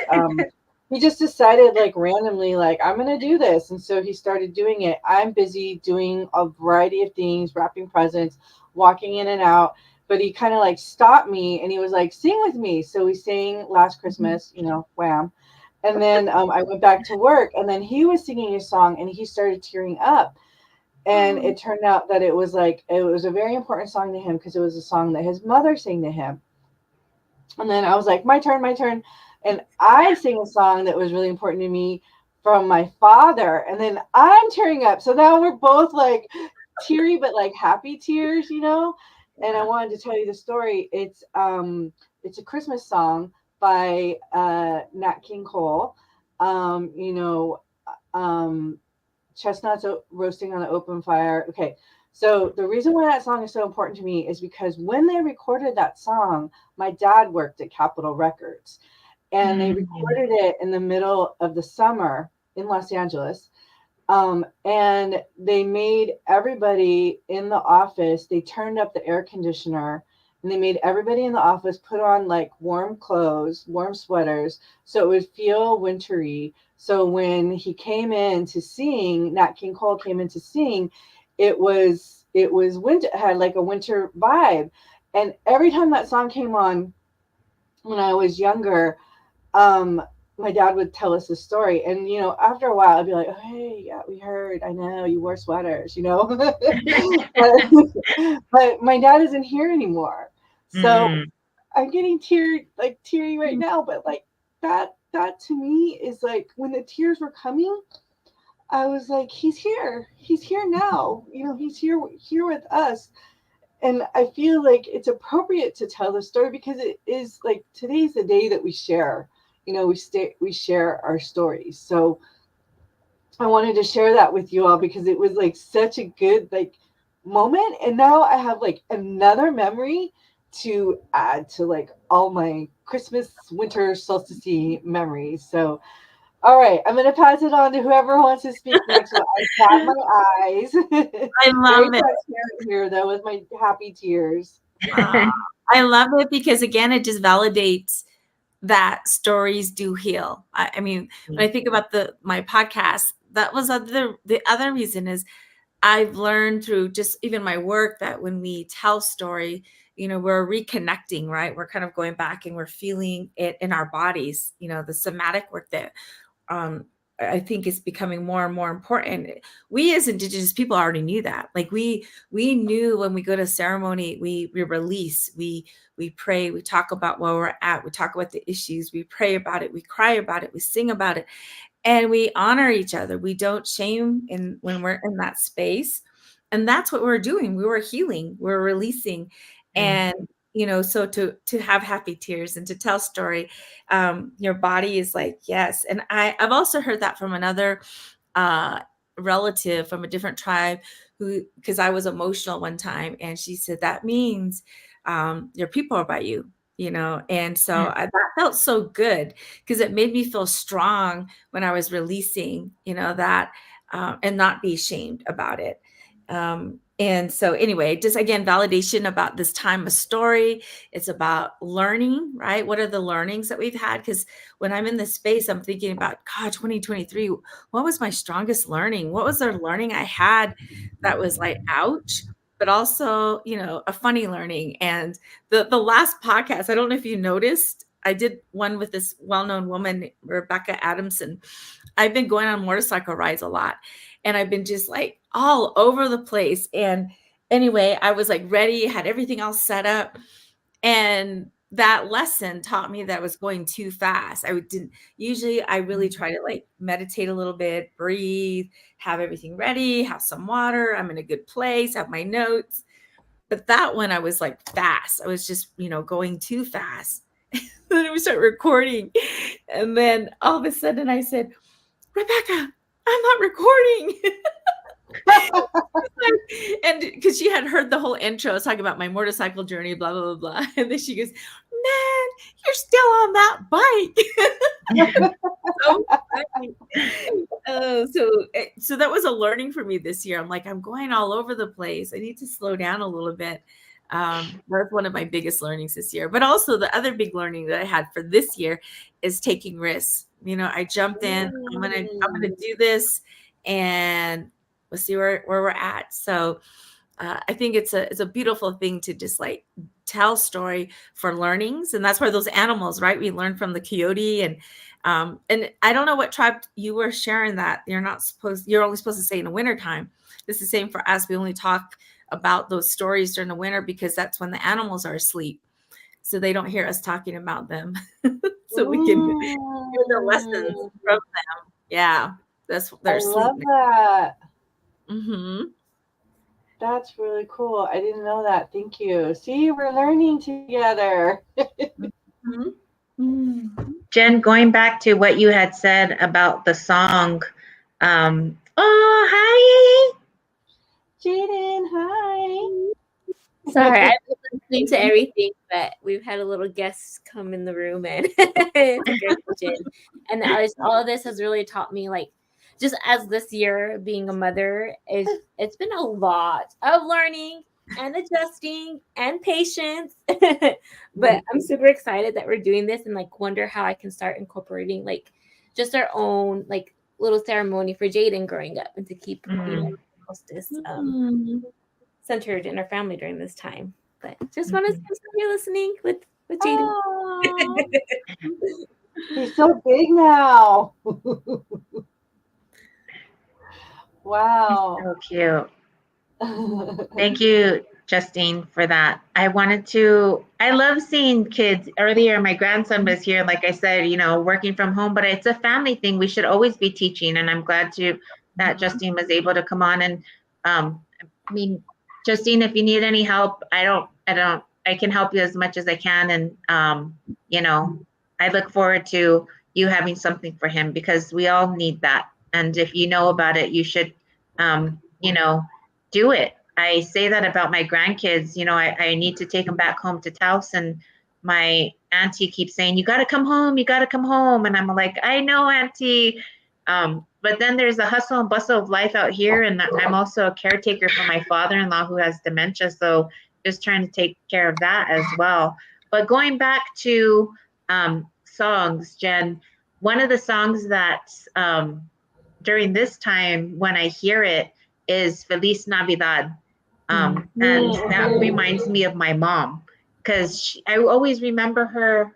decided, like, randomly, like, I'm gonna do this, and so he started doing it. I'm busy doing a variety of things, wrapping presents, walking in and out, but he kind of like stopped me and he was like, sing with me. So we sang Last Christmas, wham. And then I went back to work, and then he was singing a song and he started tearing up. And it turned out that it was a very important song to him because it was a song that his mother sang to him. And then I was like, my turn, my turn. And I sang a song that was really important to me from my father. And then I'm tearing up. So now we're both like teary, but like happy tears, And I wanted to tell you the story. It's a Christmas song by Nat King Cole. Um, you know, um, Chestnuts roasting on an open fire. Okay. So the reason why that song is so important to me is because when they recorded that song, my dad worked at Capitol Records, and they recorded it in the middle of the summer in Los Angeles. And they made everybody in the office, they turned up the air conditioner, and they made everybody in the office put on like warm clothes, warm sweaters, so it would feel wintry. So when he came in to sing, Nat King Cole came in to sing, it was winter, had like a winter vibe. And every time that song came on when I was younger, um, my dad would tell us this story, and after a while, I'd be like, "Oh, hey, yeah, we heard. I know you wore sweaters, but my dad isn't here anymore, so I'm getting teary right now. But like that to me is like when the tears were coming, I was like, he's here now. He's here with us, and I feel like it's appropriate to tell the story because it is like today's the day that we share. We share our stories. So I wanted to share that with you all because it was like such a good like moment, and now I have like another memory to add to like all my Christmas, winter, solstice memories. So all right, I'm gonna pass it on to whoever wants to speak next. So I got my eyes. I Very love it. transparent here though with my happy tears. I love it because again, it just validates that stories do heal. I mean, when I think about my podcast, that was the other reason is I've learned through just even my work that when we tell story, we're reconnecting, right? We're kind of going back and we're feeling it in our bodies, the somatic work that um, I think is becoming more and more important. We as Indigenous people already knew that. Like we knew when we go to ceremony, we release, we pray, we talk about where we're at, we talk about the issues, we pray about it, we cry about it, we sing about it, and we honor each other. We don't shame when we're in that space. And that's what we're doing. We were healing, we're releasing. And so to have happy tears and to tell story, your body is like, yes. And I've also heard that from another relative from a different tribe because I was emotional one time, and she said that means your people are by you. And so that felt so good because it made me feel strong when I was releasing, that and not be ashamed about it. And so anyway, just again, validation about this time of story. It's about learning, right? What are the learnings that we've had? Because when I'm in this space, I'm thinking about, God, 2023, what was my strongest learning? What was the learning I had that was like, ouch? But also, a funny learning. And the last podcast, I don't know if you noticed, I did one with this well-known woman, Rebecca Adamson. I've been going on motorcycle rides a lot, and I've been just like all over the place. And anyway, I was like ready, had everything all set up. And that lesson taught me that I was going too fast. I really try to like meditate a little bit, breathe, have everything ready, have some water. I'm in a good place, have my notes. But that one, I was like fast. I was just, going too fast. Then we start recording. And then all of a sudden I said, Rebecca, I'm not recording. And because she had heard the whole intro, I was talking about my motorcycle journey, blah, blah, blah, blah. And then she goes, man, you're still on that bike. So funny. So that was a learning for me this year. I'm like, I'm going all over the place. I need to slow down a little bit. That's one of my biggest learnings this year. But also the other big learning that I had for this year is taking risks. I jumped in. I'm gonna do this, and we'll see where we're at. So I think it's a beautiful thing to just like tell story for learnings, and that's where those animals, right? We learn from the coyote, and I don't know what tribe you were sharing that you're only supposed to say in the wintertime. It's the same for us. We only talk about those stories during the winter because that's when the animals are asleep, so they don't hear us talking about them. So we can hear the lessons from them. Yeah, that's what they're I asleep. love that. Mm-hmm. That's really cool. I didn't know that. Thank you. See, we're learning together. Mm-hmm. Jen, going back to what you had said about the song, oh, hi. Jaden, hi. Sorry, I've been listening to everything, but we've had a little guest come in the room and and all of this has really taught me, like, just as this year being a mother, it's been a lot of learning and adjusting and patience. But I'm super excited that we're doing this and like wonder how I can start incorporating like just our own like little ceremony for Jaden growing up and to keep Solstice centered in our family during this time. But just want to say you're listening with Jaden. He's so big now. Wow. So cute. Thank you, Justine, for that. I love seeing kids. Earlier, my grandson was here, like I said, working from home, but it's a family thing. We should always be teaching. And I'm glad that Justine was able to come on. And Justine, if you need any help, I can help you as much as I can. And, I look forward to you having something for him because we all need that. And if you know about it, you should, do it. I say that about my grandkids. I need to take them back home to Taos, and my auntie keeps saying, you got to come home. You got to come home. And I'm like, I know, Auntie. But then there's the hustle and bustle of life out here. And I'm also a caretaker for my father-in-law who has dementia. So just trying to take care of that as well. But going back to songs, Jen, one of the songs that during this time when I hear it is Feliz Navidad. And that reminds me of my mom because I always remember her.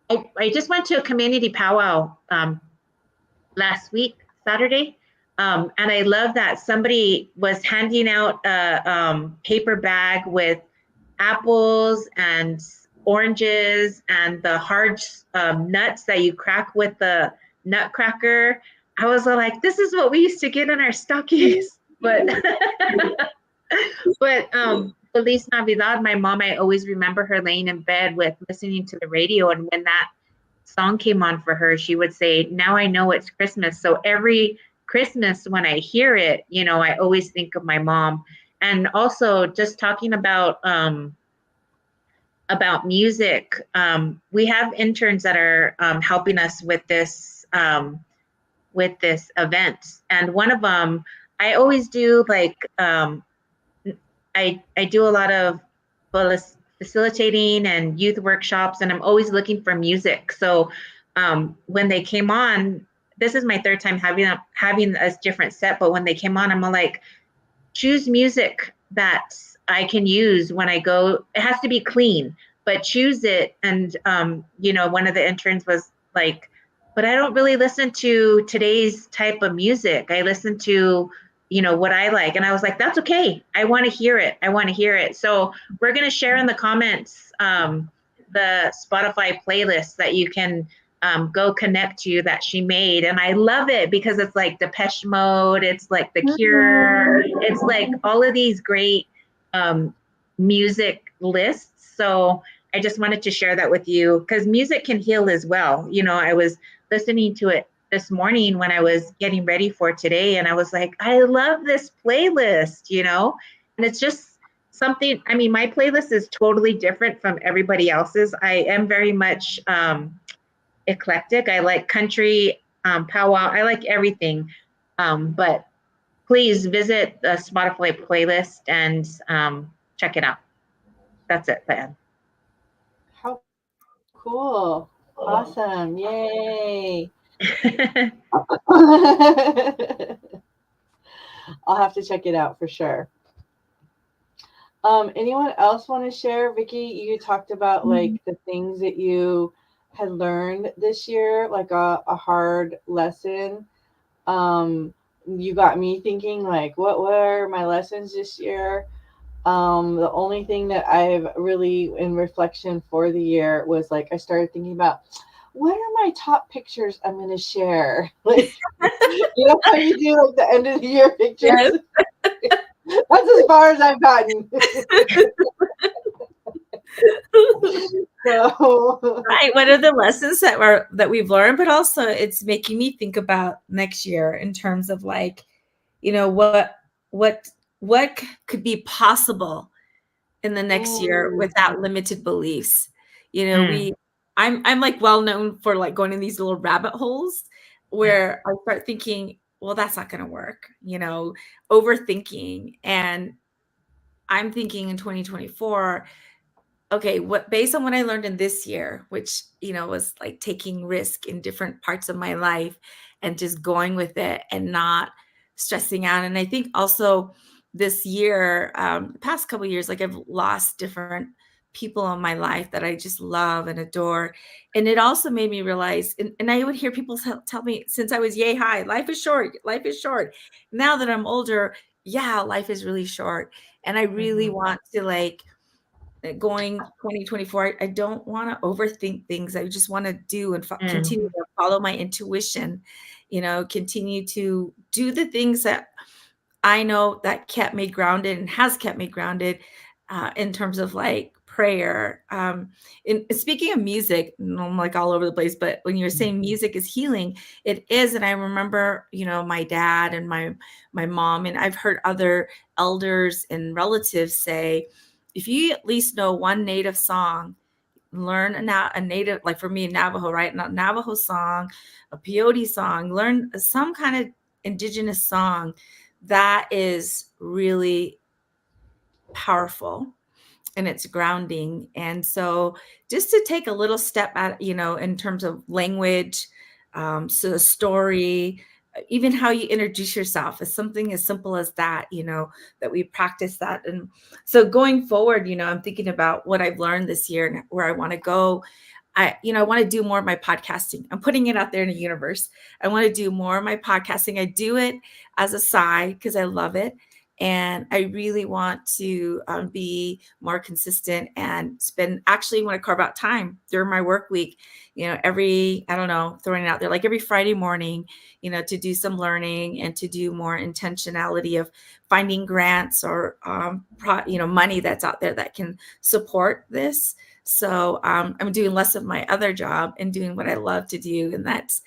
I just went to a community powwow last week, Saturday. And I love that somebody was handing out a paper bag with apples and oranges and the hard nuts that you crack with the nutcracker. I was like, this is what we used to get in our stockings. But Feliz Navidad, my mom, I always remember her laying in bed listening to the radio. And when that song came on for her, she would say, now I know it's Christmas. So every Christmas when I hear it, I always think of my mom. And also just talking about music, we have interns that are helping us with this event. And one of them, I always do like, I do a lot of facilitating and youth workshops, and I'm always looking for music. So when they came on, this is my third time having a different set, but when they came on, I'm like, choose music that I can use when I go. It has to be clean. but choose it. And, one of the interns was like, but I don't really listen to today's type of music. I listen to, what I like. And I was like, that's okay. I want to hear it. I want to hear it. So we're going to share in the comments the Spotify playlist that you can go connect to that she made. And I love it because it's like Depeche Mode. It's like The Cure. It's like all of these great music lists. So I just wanted to share that with you because music can heal as well. I was listening to it this morning when I was getting ready for today, and I was like, I love this playlist, and it's just something. I mean, my playlist is totally different from everybody else's. I am very much eclectic. I like country, powwow. I like everything. But please visit the Spotify playlist and check it out. That's it, Ben. How cool. Awesome. Yay. I'll have to check it out for sure. Anyone else want to share? Vicky, you talked about like the things that you had learned this year, like a hard lesson. You got me thinking like, what were my lessons this year? The only thing that I've really in reflection for the year was like I started thinking about what are my top pictures I'm going to share? Like, you know how you do like the end of the year pictures? Yes. That's as far as I've gotten. So, Right. What are the lessons that we've learned? But also it's making me think about next year in terms of like, what could be possible in the next year without limited beliefs. I'm like well known for like going in these little rabbit holes where I start thinking, well, that's not going to work, overthinking. And I'm thinking in 2024, okay, what based on what I learned in this year, which, was like taking risk in different parts of my life and just going with it and not stressing out. And I think also this year, the past couple of years, like I've lost different people in my life that I just love and adore. And it also made me realize, and I would hear people tell me since I was yay high, life is short, life is short. Now that I'm older, yeah, life is really short. And I really want to like, going 2024, I don't want to overthink things. I just want to do and continue to follow my intuition, continue to do the things that I know that kept me grounded and has kept me grounded in terms of like prayer. And speaking of music, I'm like all over the place, but when you're saying music is healing, it is. And I remember, my dad and my mom, and I've heard other elders and relatives say, if you at least know one native song, learn a native, like for me, Navajo, right? A Navajo song, a peyote song, learn some kind of indigenous song that is really powerful and it's grounding. And so just to take a little step at, in terms of language, so the story, even how you introduce yourself is something as simple as that, that we practice that. And so going forward, I'm thinking about what I've learned this year and where I want to go. I want to do more of my podcasting. I'm putting it out there in the universe. I want to do more of my podcasting. I do it as a side because I love it. And I really want to be more consistent and actually want to carve out time during my work week, every, I don't know, throwing it out there, like every Friday morning, to do some learning and to do more intentionality of finding grants or, money that's out there that can support this. So I'm doing less of my other job and doing what I love to do. And that's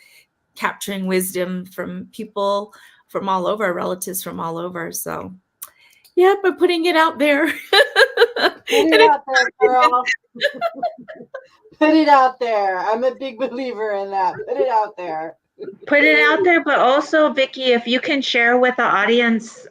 capturing wisdom from people from all over, relatives from all over. So, yeah, but putting it out there. Put it out there, girl. Put it out there. I'm a big believer in that. Put it out there. Put it out there, but also, Vicky, if you can share with the audience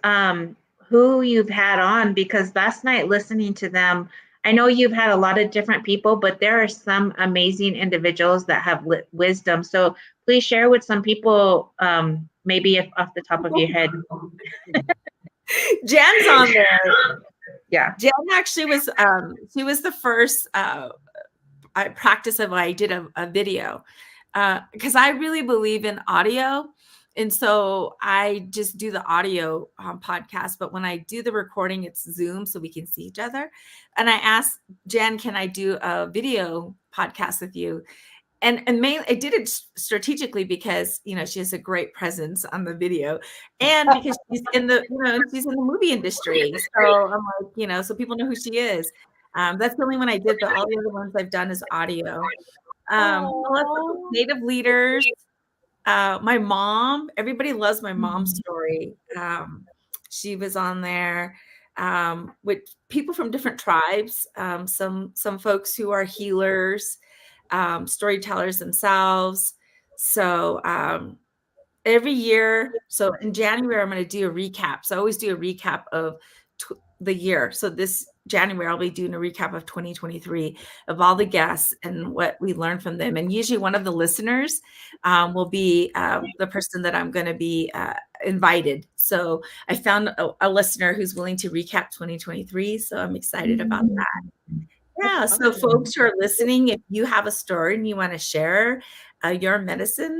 who you've had on, because last night listening to them, I know you've had a lot of different people, but there are some amazing individuals that have wisdom. So please share with some people, maybe if off the top of your head. Jan's on there. Yeah. Jen actually was she was the first practice of I did a video because I really believe in audio. And so I just do the audio podcast. But when I do the recording, it's Zoom so we can see each other. And I asked Jen, can I do a video podcast with you? And mainly I did it strategically because, you know, she has a great presence on the video and because she's in the, you know, she's in the movie industry. So I'm like, you know, so people know who she is. That's the only one I did, but all the other ones I've done is audio. Native leaders, my mom, everybody loves my mom's story. She was on there with people from different tribes, some folks who are healers, storytellers themselves. So every year, so in January, I'm going to do a recap. So I always do a recap of the year. So this January, I'll be doing a recap of 2023 of all the guests and what we learned from them. And usually one of the listeners will be the person that I'm going to be invited. So I found a listener who's willing to recap 2023. So I'm excited about that. Yeah. So folks who are listening, if you have a story and you want to share your medicine,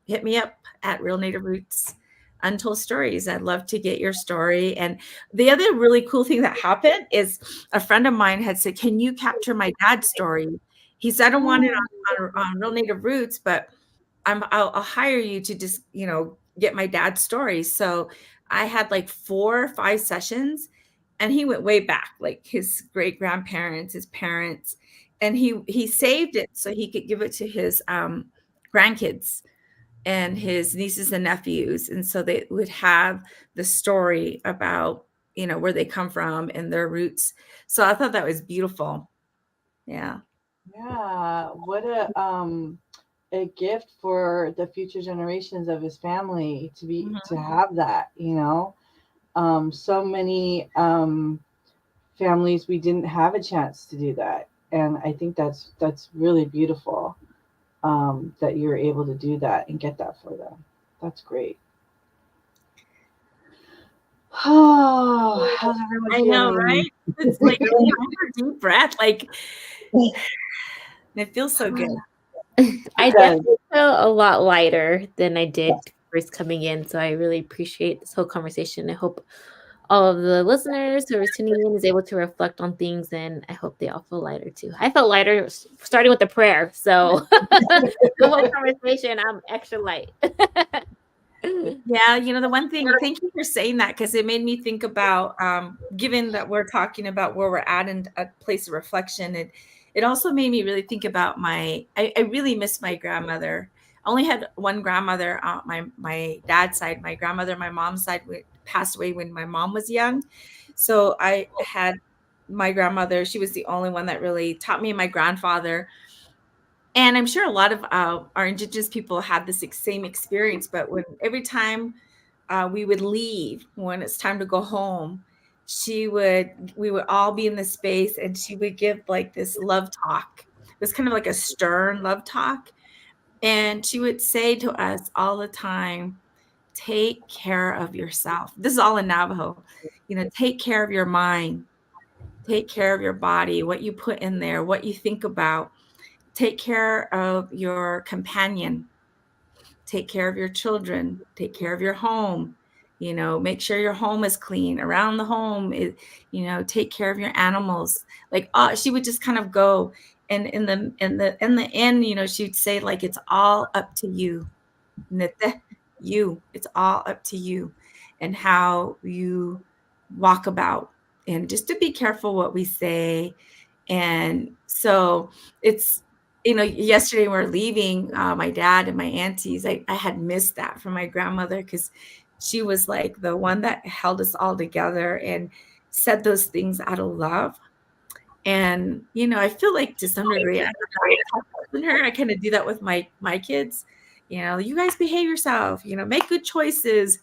hit me up at Real Native Roots Untold Stories. I'd love to get your story. And the other really cool thing that happened is a friend of mine had said, can you capture my dad's story? He said, I don't want it on Real Native Roots, but I'll hire you to just, you know, get my dad's story. So I had like 4 or 5 sessions and he went way back, like his great grandparents, his parents, and he saved it so he could give it to his grandkids and his nieces and nephews. And so they would have the story about, you know, where they come from and their roots. So I thought that was beautiful. Yeah. Yeah. What a gift for the future generations of his family to be to have that, you know. So many families we didn't have a chance to do that. And I think that's really beautiful. That you're able to do that and get that for them. That's great. Oh, how's everyone I feeling? know, right? It's like a deep breath. Like it feels so good. I definitely feel a lot lighter than I did first coming in. So I really appreciate this whole conversation. I hope all of the listeners who are tuning in is able to reflect on things, and I hope they all feel lighter too. I felt lighter starting with the prayer. So the whole conversation, I'm extra light. Yeah, you know, the one thing, thank you for saying that because it made me think about, given that we're talking about where we're at in a place of reflection, it also made me really think about I really miss my grandmother. I only had one grandmother on my dad's side. My grandmother, my mom's side passed away when my mom was young. So I had my grandmother. She was the only one that really taught me, and my grandfather. And I'm sure a lot of our indigenous people had this same experience, but every time we would leave, when it's time to go home, we would all be in the space and she would give like this love talk. It was kind of like a stern love talk. And she would say to us all the time, take care of yourself. This is all in Navajo, you know, take care of your mind, take care of your body, what you put in there, what you think about. Take care of your companion, take care of your children, take care of your home, you know, make sure your home is clean around the home, you know, take care of your animals. Like she would just kind of go, and in the end, you know, she'd say like, it's all up to you. It's all up to you and how you walk about, and just to be careful what we say. And so it's, you know, yesterday we're leaving my dad and my aunties. I had missed that from my grandmother because she was like the one that held us all together and said those things out of love. And, you know, I feel like to some degree, I kind of do that with my kids. You know, you guys behave yourself, you know, make good choices.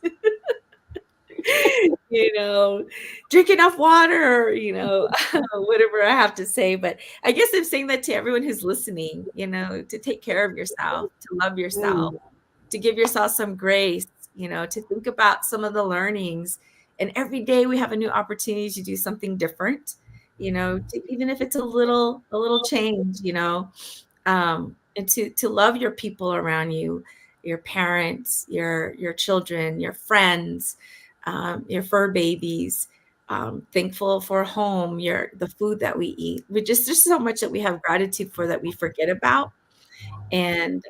You know, drink enough water, you know, whatever I have to say. But I guess I'm saying that to everyone who's listening, you know, to take care of yourself, to love yourself, to give yourself some grace, you know, to think about some of the learnings And every day we have a new opportunity to do something different, even if it's a little change, and to love your people around you, your parents, your children, your friends, your fur babies. Thankful for home, the food that we eat. There's so much that we have gratitude for that we forget about. And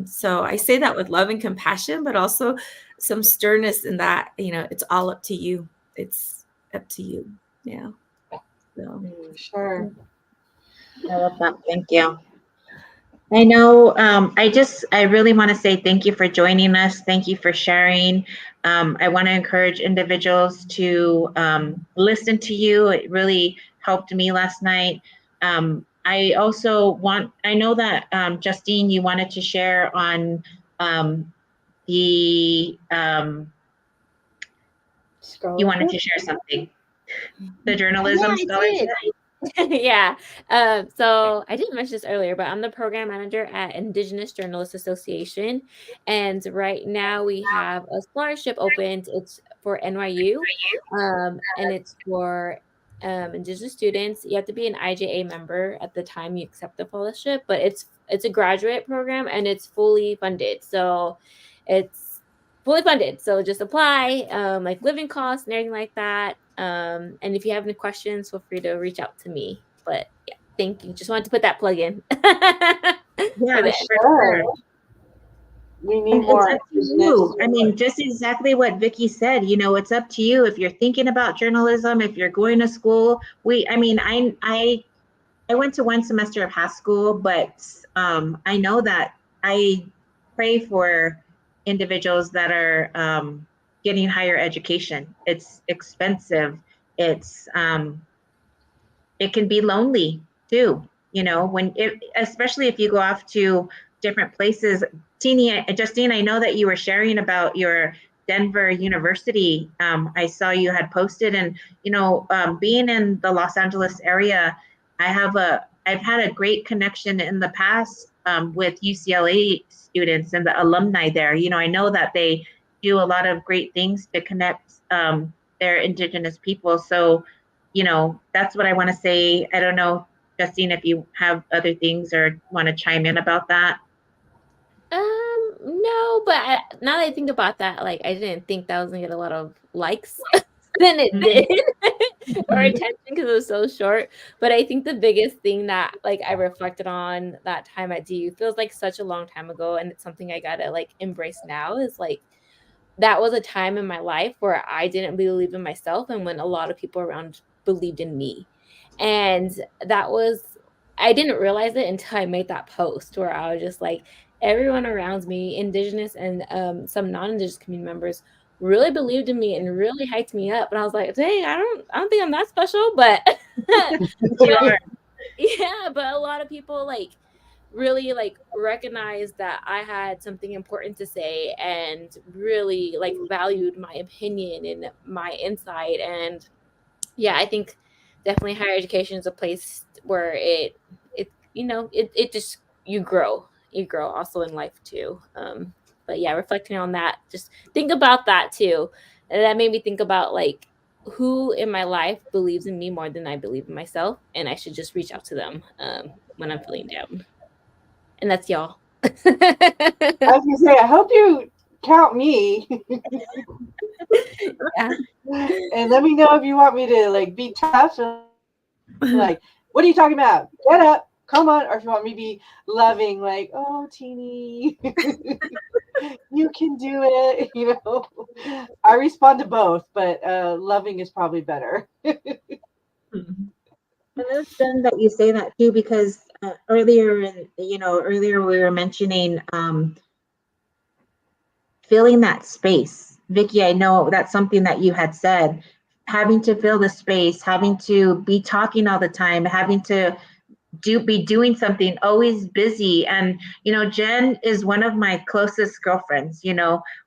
so I say that with love and compassion, but also some sternness in that, it's all up to you. It's up to you. Yeah. So. Sure. I love that. Thank you. I know. I really want to say thank you for joining us. Thank you for sharing. I want to encourage individuals to listen to you. It really helped me last night. I know that Justine, you wanted to share on the, you wanted to share something. The journalism scholarship. Yeah. So I didn't mention this earlier, but I'm the program manager at Indigenous Journalists Association. And right now we have a scholarship opened. It's for NYU. And it's for Indigenous students. You have to be an IJA member at the time you accept the fellowship, but it's a graduate program and it's fully funded. So it's fully funded. So just apply, like living costs and everything like that. And if you have any questions, feel free to reach out to me. But yeah, thank you. Just wanted to put that plug in. Yeah, sure. We need And more. it's up to you. I mean, just exactly what Vicky said. It's up to you if you're thinking about journalism, if you're going to school. I went to one semester of high school, but I know that I pray for individuals that are getting higher education. It's expensive. It can be lonely too. Especially if you go off to different places. Justine, I know that you were sharing about your Denver University. I saw you had posted, and being in the Los Angeles area, I've had a great connection in the past with UCLA students and the alumni there. I know that they do a lot of great things to connect their Indigenous people. So, that's what I want to say. I don't know, Justine, if you have other things or want to chime in about that. No, but now that I think about that, like I didn't think that was gonna get a lot of likes. Then it did, or attention because it was so short. But I think the biggest thing that like I reflected on that time at DU feels like such a long time ago, and it's something I gotta like embrace now. Is like that was a time in my life where I didn't believe in myself, and when a lot of people around believed in me, and that was I didn't realize it until I made that post where I was just like everyone around me, Indigenous and some non-Indigenous community members, really believed in me and really hyped me up. And I was like, dang, I don't think I'm that special, but yeah, but a lot of people like really like recognized that I had something important to say and really like valued my opinion and my insight. And yeah, I think definitely higher education is a place where it just you grow also in life too. But yeah, reflecting on that, just think about that too. And that made me think about like who in my life believes in me more than I believe in myself, and I should just reach out to them when I'm feeling down. And that's y'all. I was gonna say, I hope you count me. Yeah. And let me know if you want me to like be tough and like, what are you talking about? Get up, come on, or if you want me to be loving, like, oh, teeny, you can do it. I respond to both, but loving is probably better. And it's fun that you say that too, because earlier we were mentioning filling that space. Vicky, I know that's something that you had said, having to fill the space, having to be talking all the time, having to be doing something, always busy. And Jen is one of my closest girlfriends.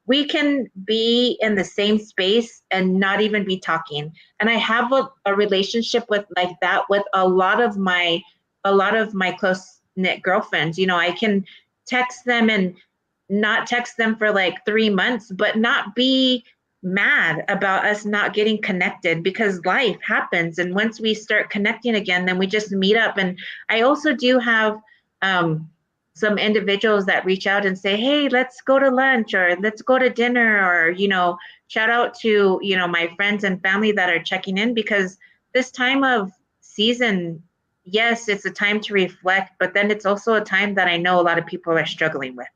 We can be in the same space and not even be talking. And I have a relationship with like that with a lot of my close knit girlfriends. I can text them and not text them for like 3 months, but not be mad about us not getting connected because life happens. And once we start connecting again, then we just meet up. And I also do have some individuals that reach out and say, hey, let's go to lunch or let's go to dinner, or, you know, shout out to, you know, my friends and family that are checking in, because this time of season, yes, it's a time to reflect, but then it's also a time that I know a lot of people are struggling with.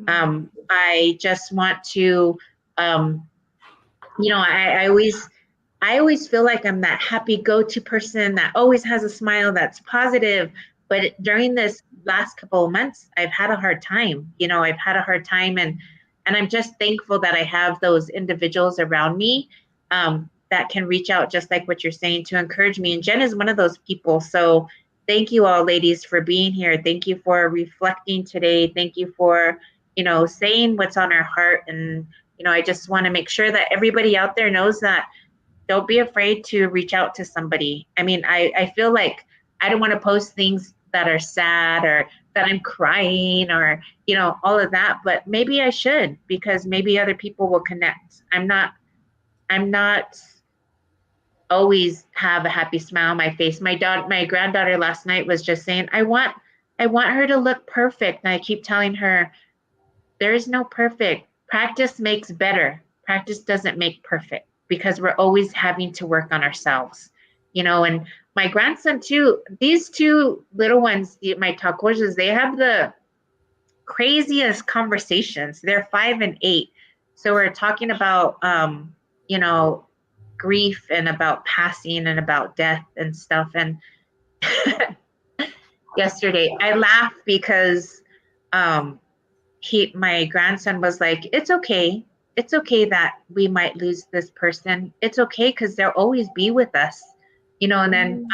I just want to, you know, I always feel like I'm that happy go-to person that always has a smile, that's positive. But during this last couple of months, I've had a hard time. You know, I've had a hard time, and I'm just thankful that I have those individuals around me that can reach out, just like what you're saying, to encourage me. And Jen is one of those people. So thank you all, ladies, for being here. Thank you for reflecting today. Thank you for, you know, saying what's on our heart. And you know, I just want to make sure that everybody out there knows that don't be afraid to reach out to somebody. I mean, I feel like I don't want to post things that are sad or that I'm crying or, you know, all of that, but maybe I should, because maybe other people will connect. I'm not always have a happy smile on my face. My granddaughter last night was just saying, I want her to look perfect. And I keep telling her, there is no perfect. Practice makes better. Practice doesn't make perfect, because we're always having to work on ourselves, you know. And my grandson too, these two little ones, my tacos, they have the craziest conversations. They're 5 and 8. So we're talking about, you know, grief and about passing and about death and stuff. And yesterday I laughed because, my grandson was like, it's okay that we might lose this person. It's okay, because they'll always be with us, you know. And then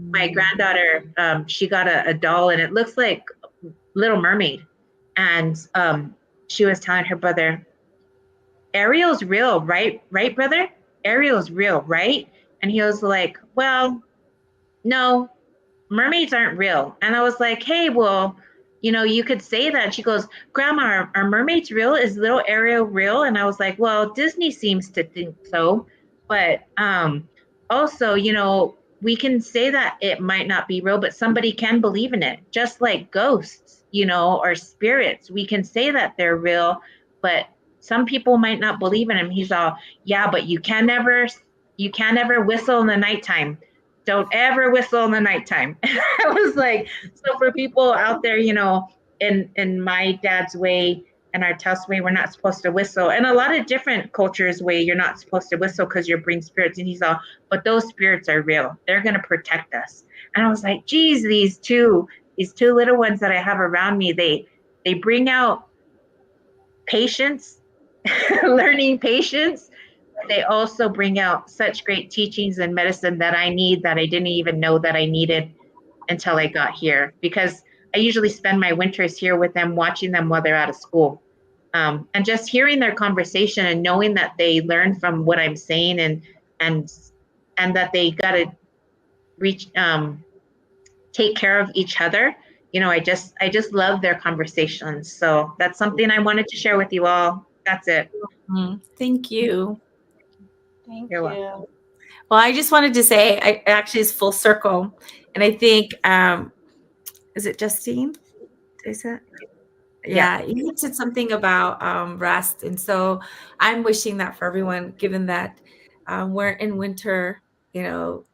my granddaughter, she got a doll, and it looks like Little Mermaid. And she was telling her brother, Ariel's real, right brother? Ariel's real, right? And he was like, well, no, mermaids aren't real. And I was like, hey, well, you know, you could say that. She goes, Grandma, are mermaids real? Is little Ariel real? And I was like, well, Disney seems to think so. But also, you know, we can say that it might not be real, but somebody can believe in it, just like ghosts, you know, or spirits. We can say that they're real, but some people might not believe in them. He's all, yeah, but you can never whistle in the nighttime. Don't ever whistle in the nighttime. I was like, so for people out there, you know, in my dad's way and our Tuss way, we're not supposed to whistle. And a lot of different cultures way, you're not supposed to whistle because you're bringing spirits. And he's all, but those spirits are real. They're going to protect us. And I was like, geez, these two little ones that I have around me, they bring out patience, learning patience. They also bring out such great teachings and medicine that I need, that I didn't even know that I needed until I got here, because I usually spend my winters here with them, watching them while they're out of school. And just hearing their conversation and knowing that they learn from what I'm saying, and that they got to reach, take care of each other. You know, I just love their conversations. So that's something I wanted to share with you all. That's it. Thank you. Thank You're you. welcome. Well, I just wanted to say, I actually is full circle, and I think, is it Justine? Is it? Yeah. Yeah, you said something about rest, and so I'm wishing that for everyone, given that we're in winter, you know,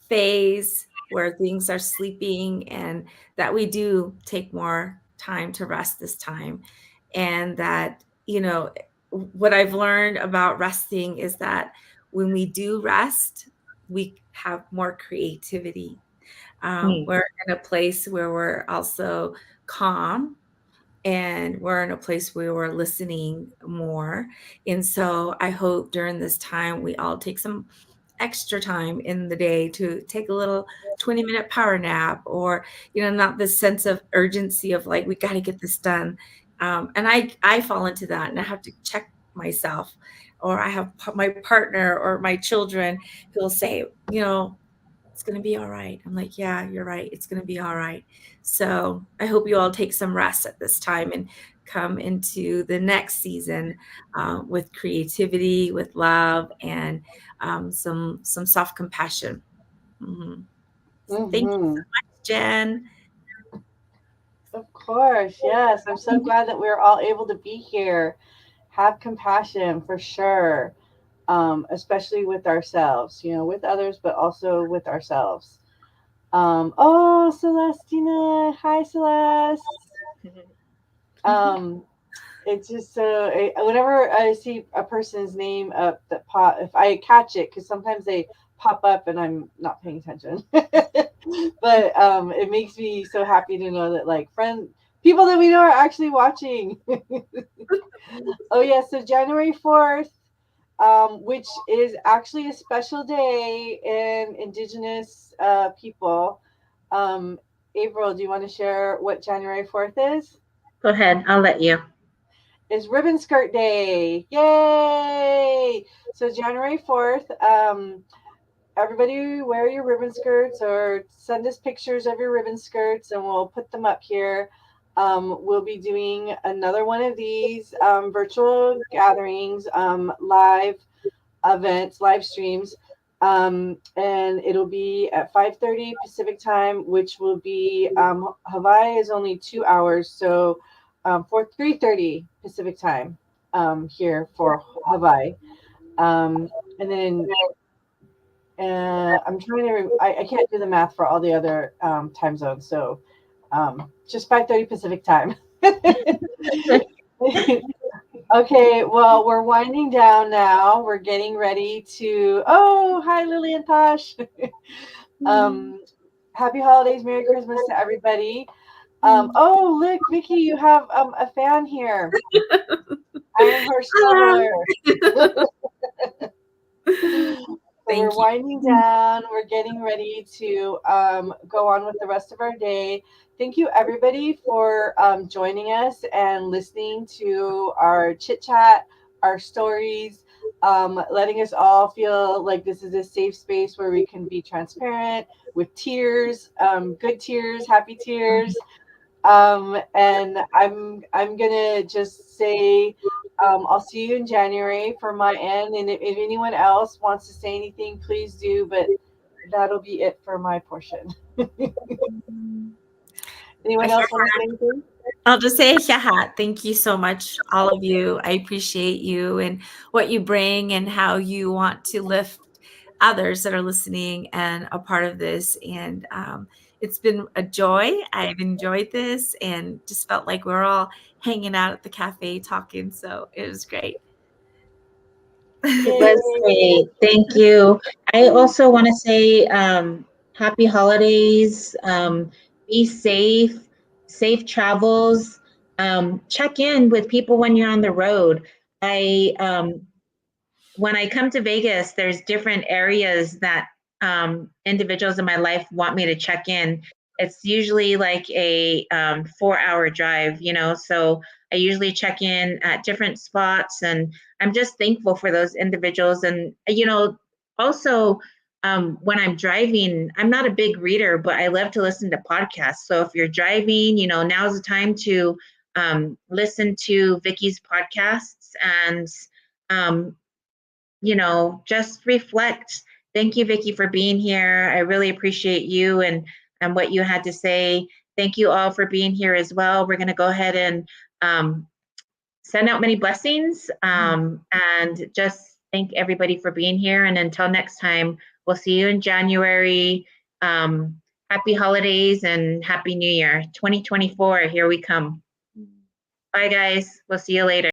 phase where things are sleeping, and that we do take more time to rest this time. And that, you know, what I've learned about resting is that when we do rest, we have more creativity. We're in a place where we're also calm, and we're in a place where we're listening more. And so I hope during this time we all take some extra time in the day to take a little 20-minute power nap, or, you know, not this sense of urgency of like, we got to get this done. And I fall into that, and I have to check myself, or I have my partner or my children who will say, you know, it's going to be all right. I'm like, yeah, you're right. It's going to be all right. So I hope you all take some rest at this time and come into the next season with creativity, with love, and some self compassion. Mm-hmm. Thank you Mm-hmm. so much, Jen. Of course, yes. I'm so glad that we're all able to be here. Have compassion for sure, especially with ourselves, with others, but also with ourselves. Oh, Celestina. Hi, Celeste. Um, it's just so, whenever I see a person's name up that pop, if I catch it, because sometimes they pop up and I'm not paying attention. But it makes me so happy to know that like people that we know are actually watching. Oh yeah, so January 4th, which is actually a special day in Indigenous people. Um, April, do you want to share what January 4th is? Go ahead. I'll let you. Is Ribbon Skirt Day. Yay! So January 4th, everybody wear your ribbon skirts or send us pictures of your ribbon skirts and we'll put them up here. We'll be doing another one of these virtual gatherings, live events, live streams. And it'll be at 5:30 Pacific time, which will be Hawaii is only 2 hours, so for 3:30 Pacific time here for Hawaii. And then I'm trying to. I can't do the math for all the other time zones, so just 5:30 Pacific time. Okay, well, we're winding down now. We're getting ready to. Oh, hi, Lily and Tosh. um, Happy holidays, Merry Christmas to everybody. Oh, look, Vicky, you have a fan here. I am her snuggler. So we're Thank you. winding down. We're getting ready to go on with the rest of our day. Thank you, everybody, for joining us and listening to our chit chat, our stories, letting us all feel like this is a safe space where we can be transparent with tears, good tears, happy tears. And I'm gonna just say I'll see you in January for my end. And if anyone else wants to say anything, please do. But that'll be it for my portion. Anyone else want to say anything? I'll just say, Shahat, thank you so much, all of you. I appreciate you and what you bring and how you want to lift others that are listening and a part of this. And it's been a joy. I've enjoyed this and just felt like we're all hanging out at the cafe talking. So it was great. It was Yay! great. Thank you. I also want to say happy holidays. Be safe, safe travels. Check in with people when you're on the road. I when I come to Vegas, there's different areas that individuals in my life want me to check in. It's usually like a 4-hour drive, so I usually check in at different spots, and I'm just thankful for those individuals. And, also when I'm driving, I'm not a big reader, but I love to listen to podcasts. So if you're driving, now's the time to listen to Vicky's podcasts and, just reflect. Thank you, Vicky, for being here. I really appreciate you and what you had to say. Thank you all for being here as well. We're going to go ahead and send out many blessings and just thank everybody for being here. And until next time, we'll see you in January. Happy holidays and Happy New Year. 2024, here we come. Bye, guys. We'll see you later.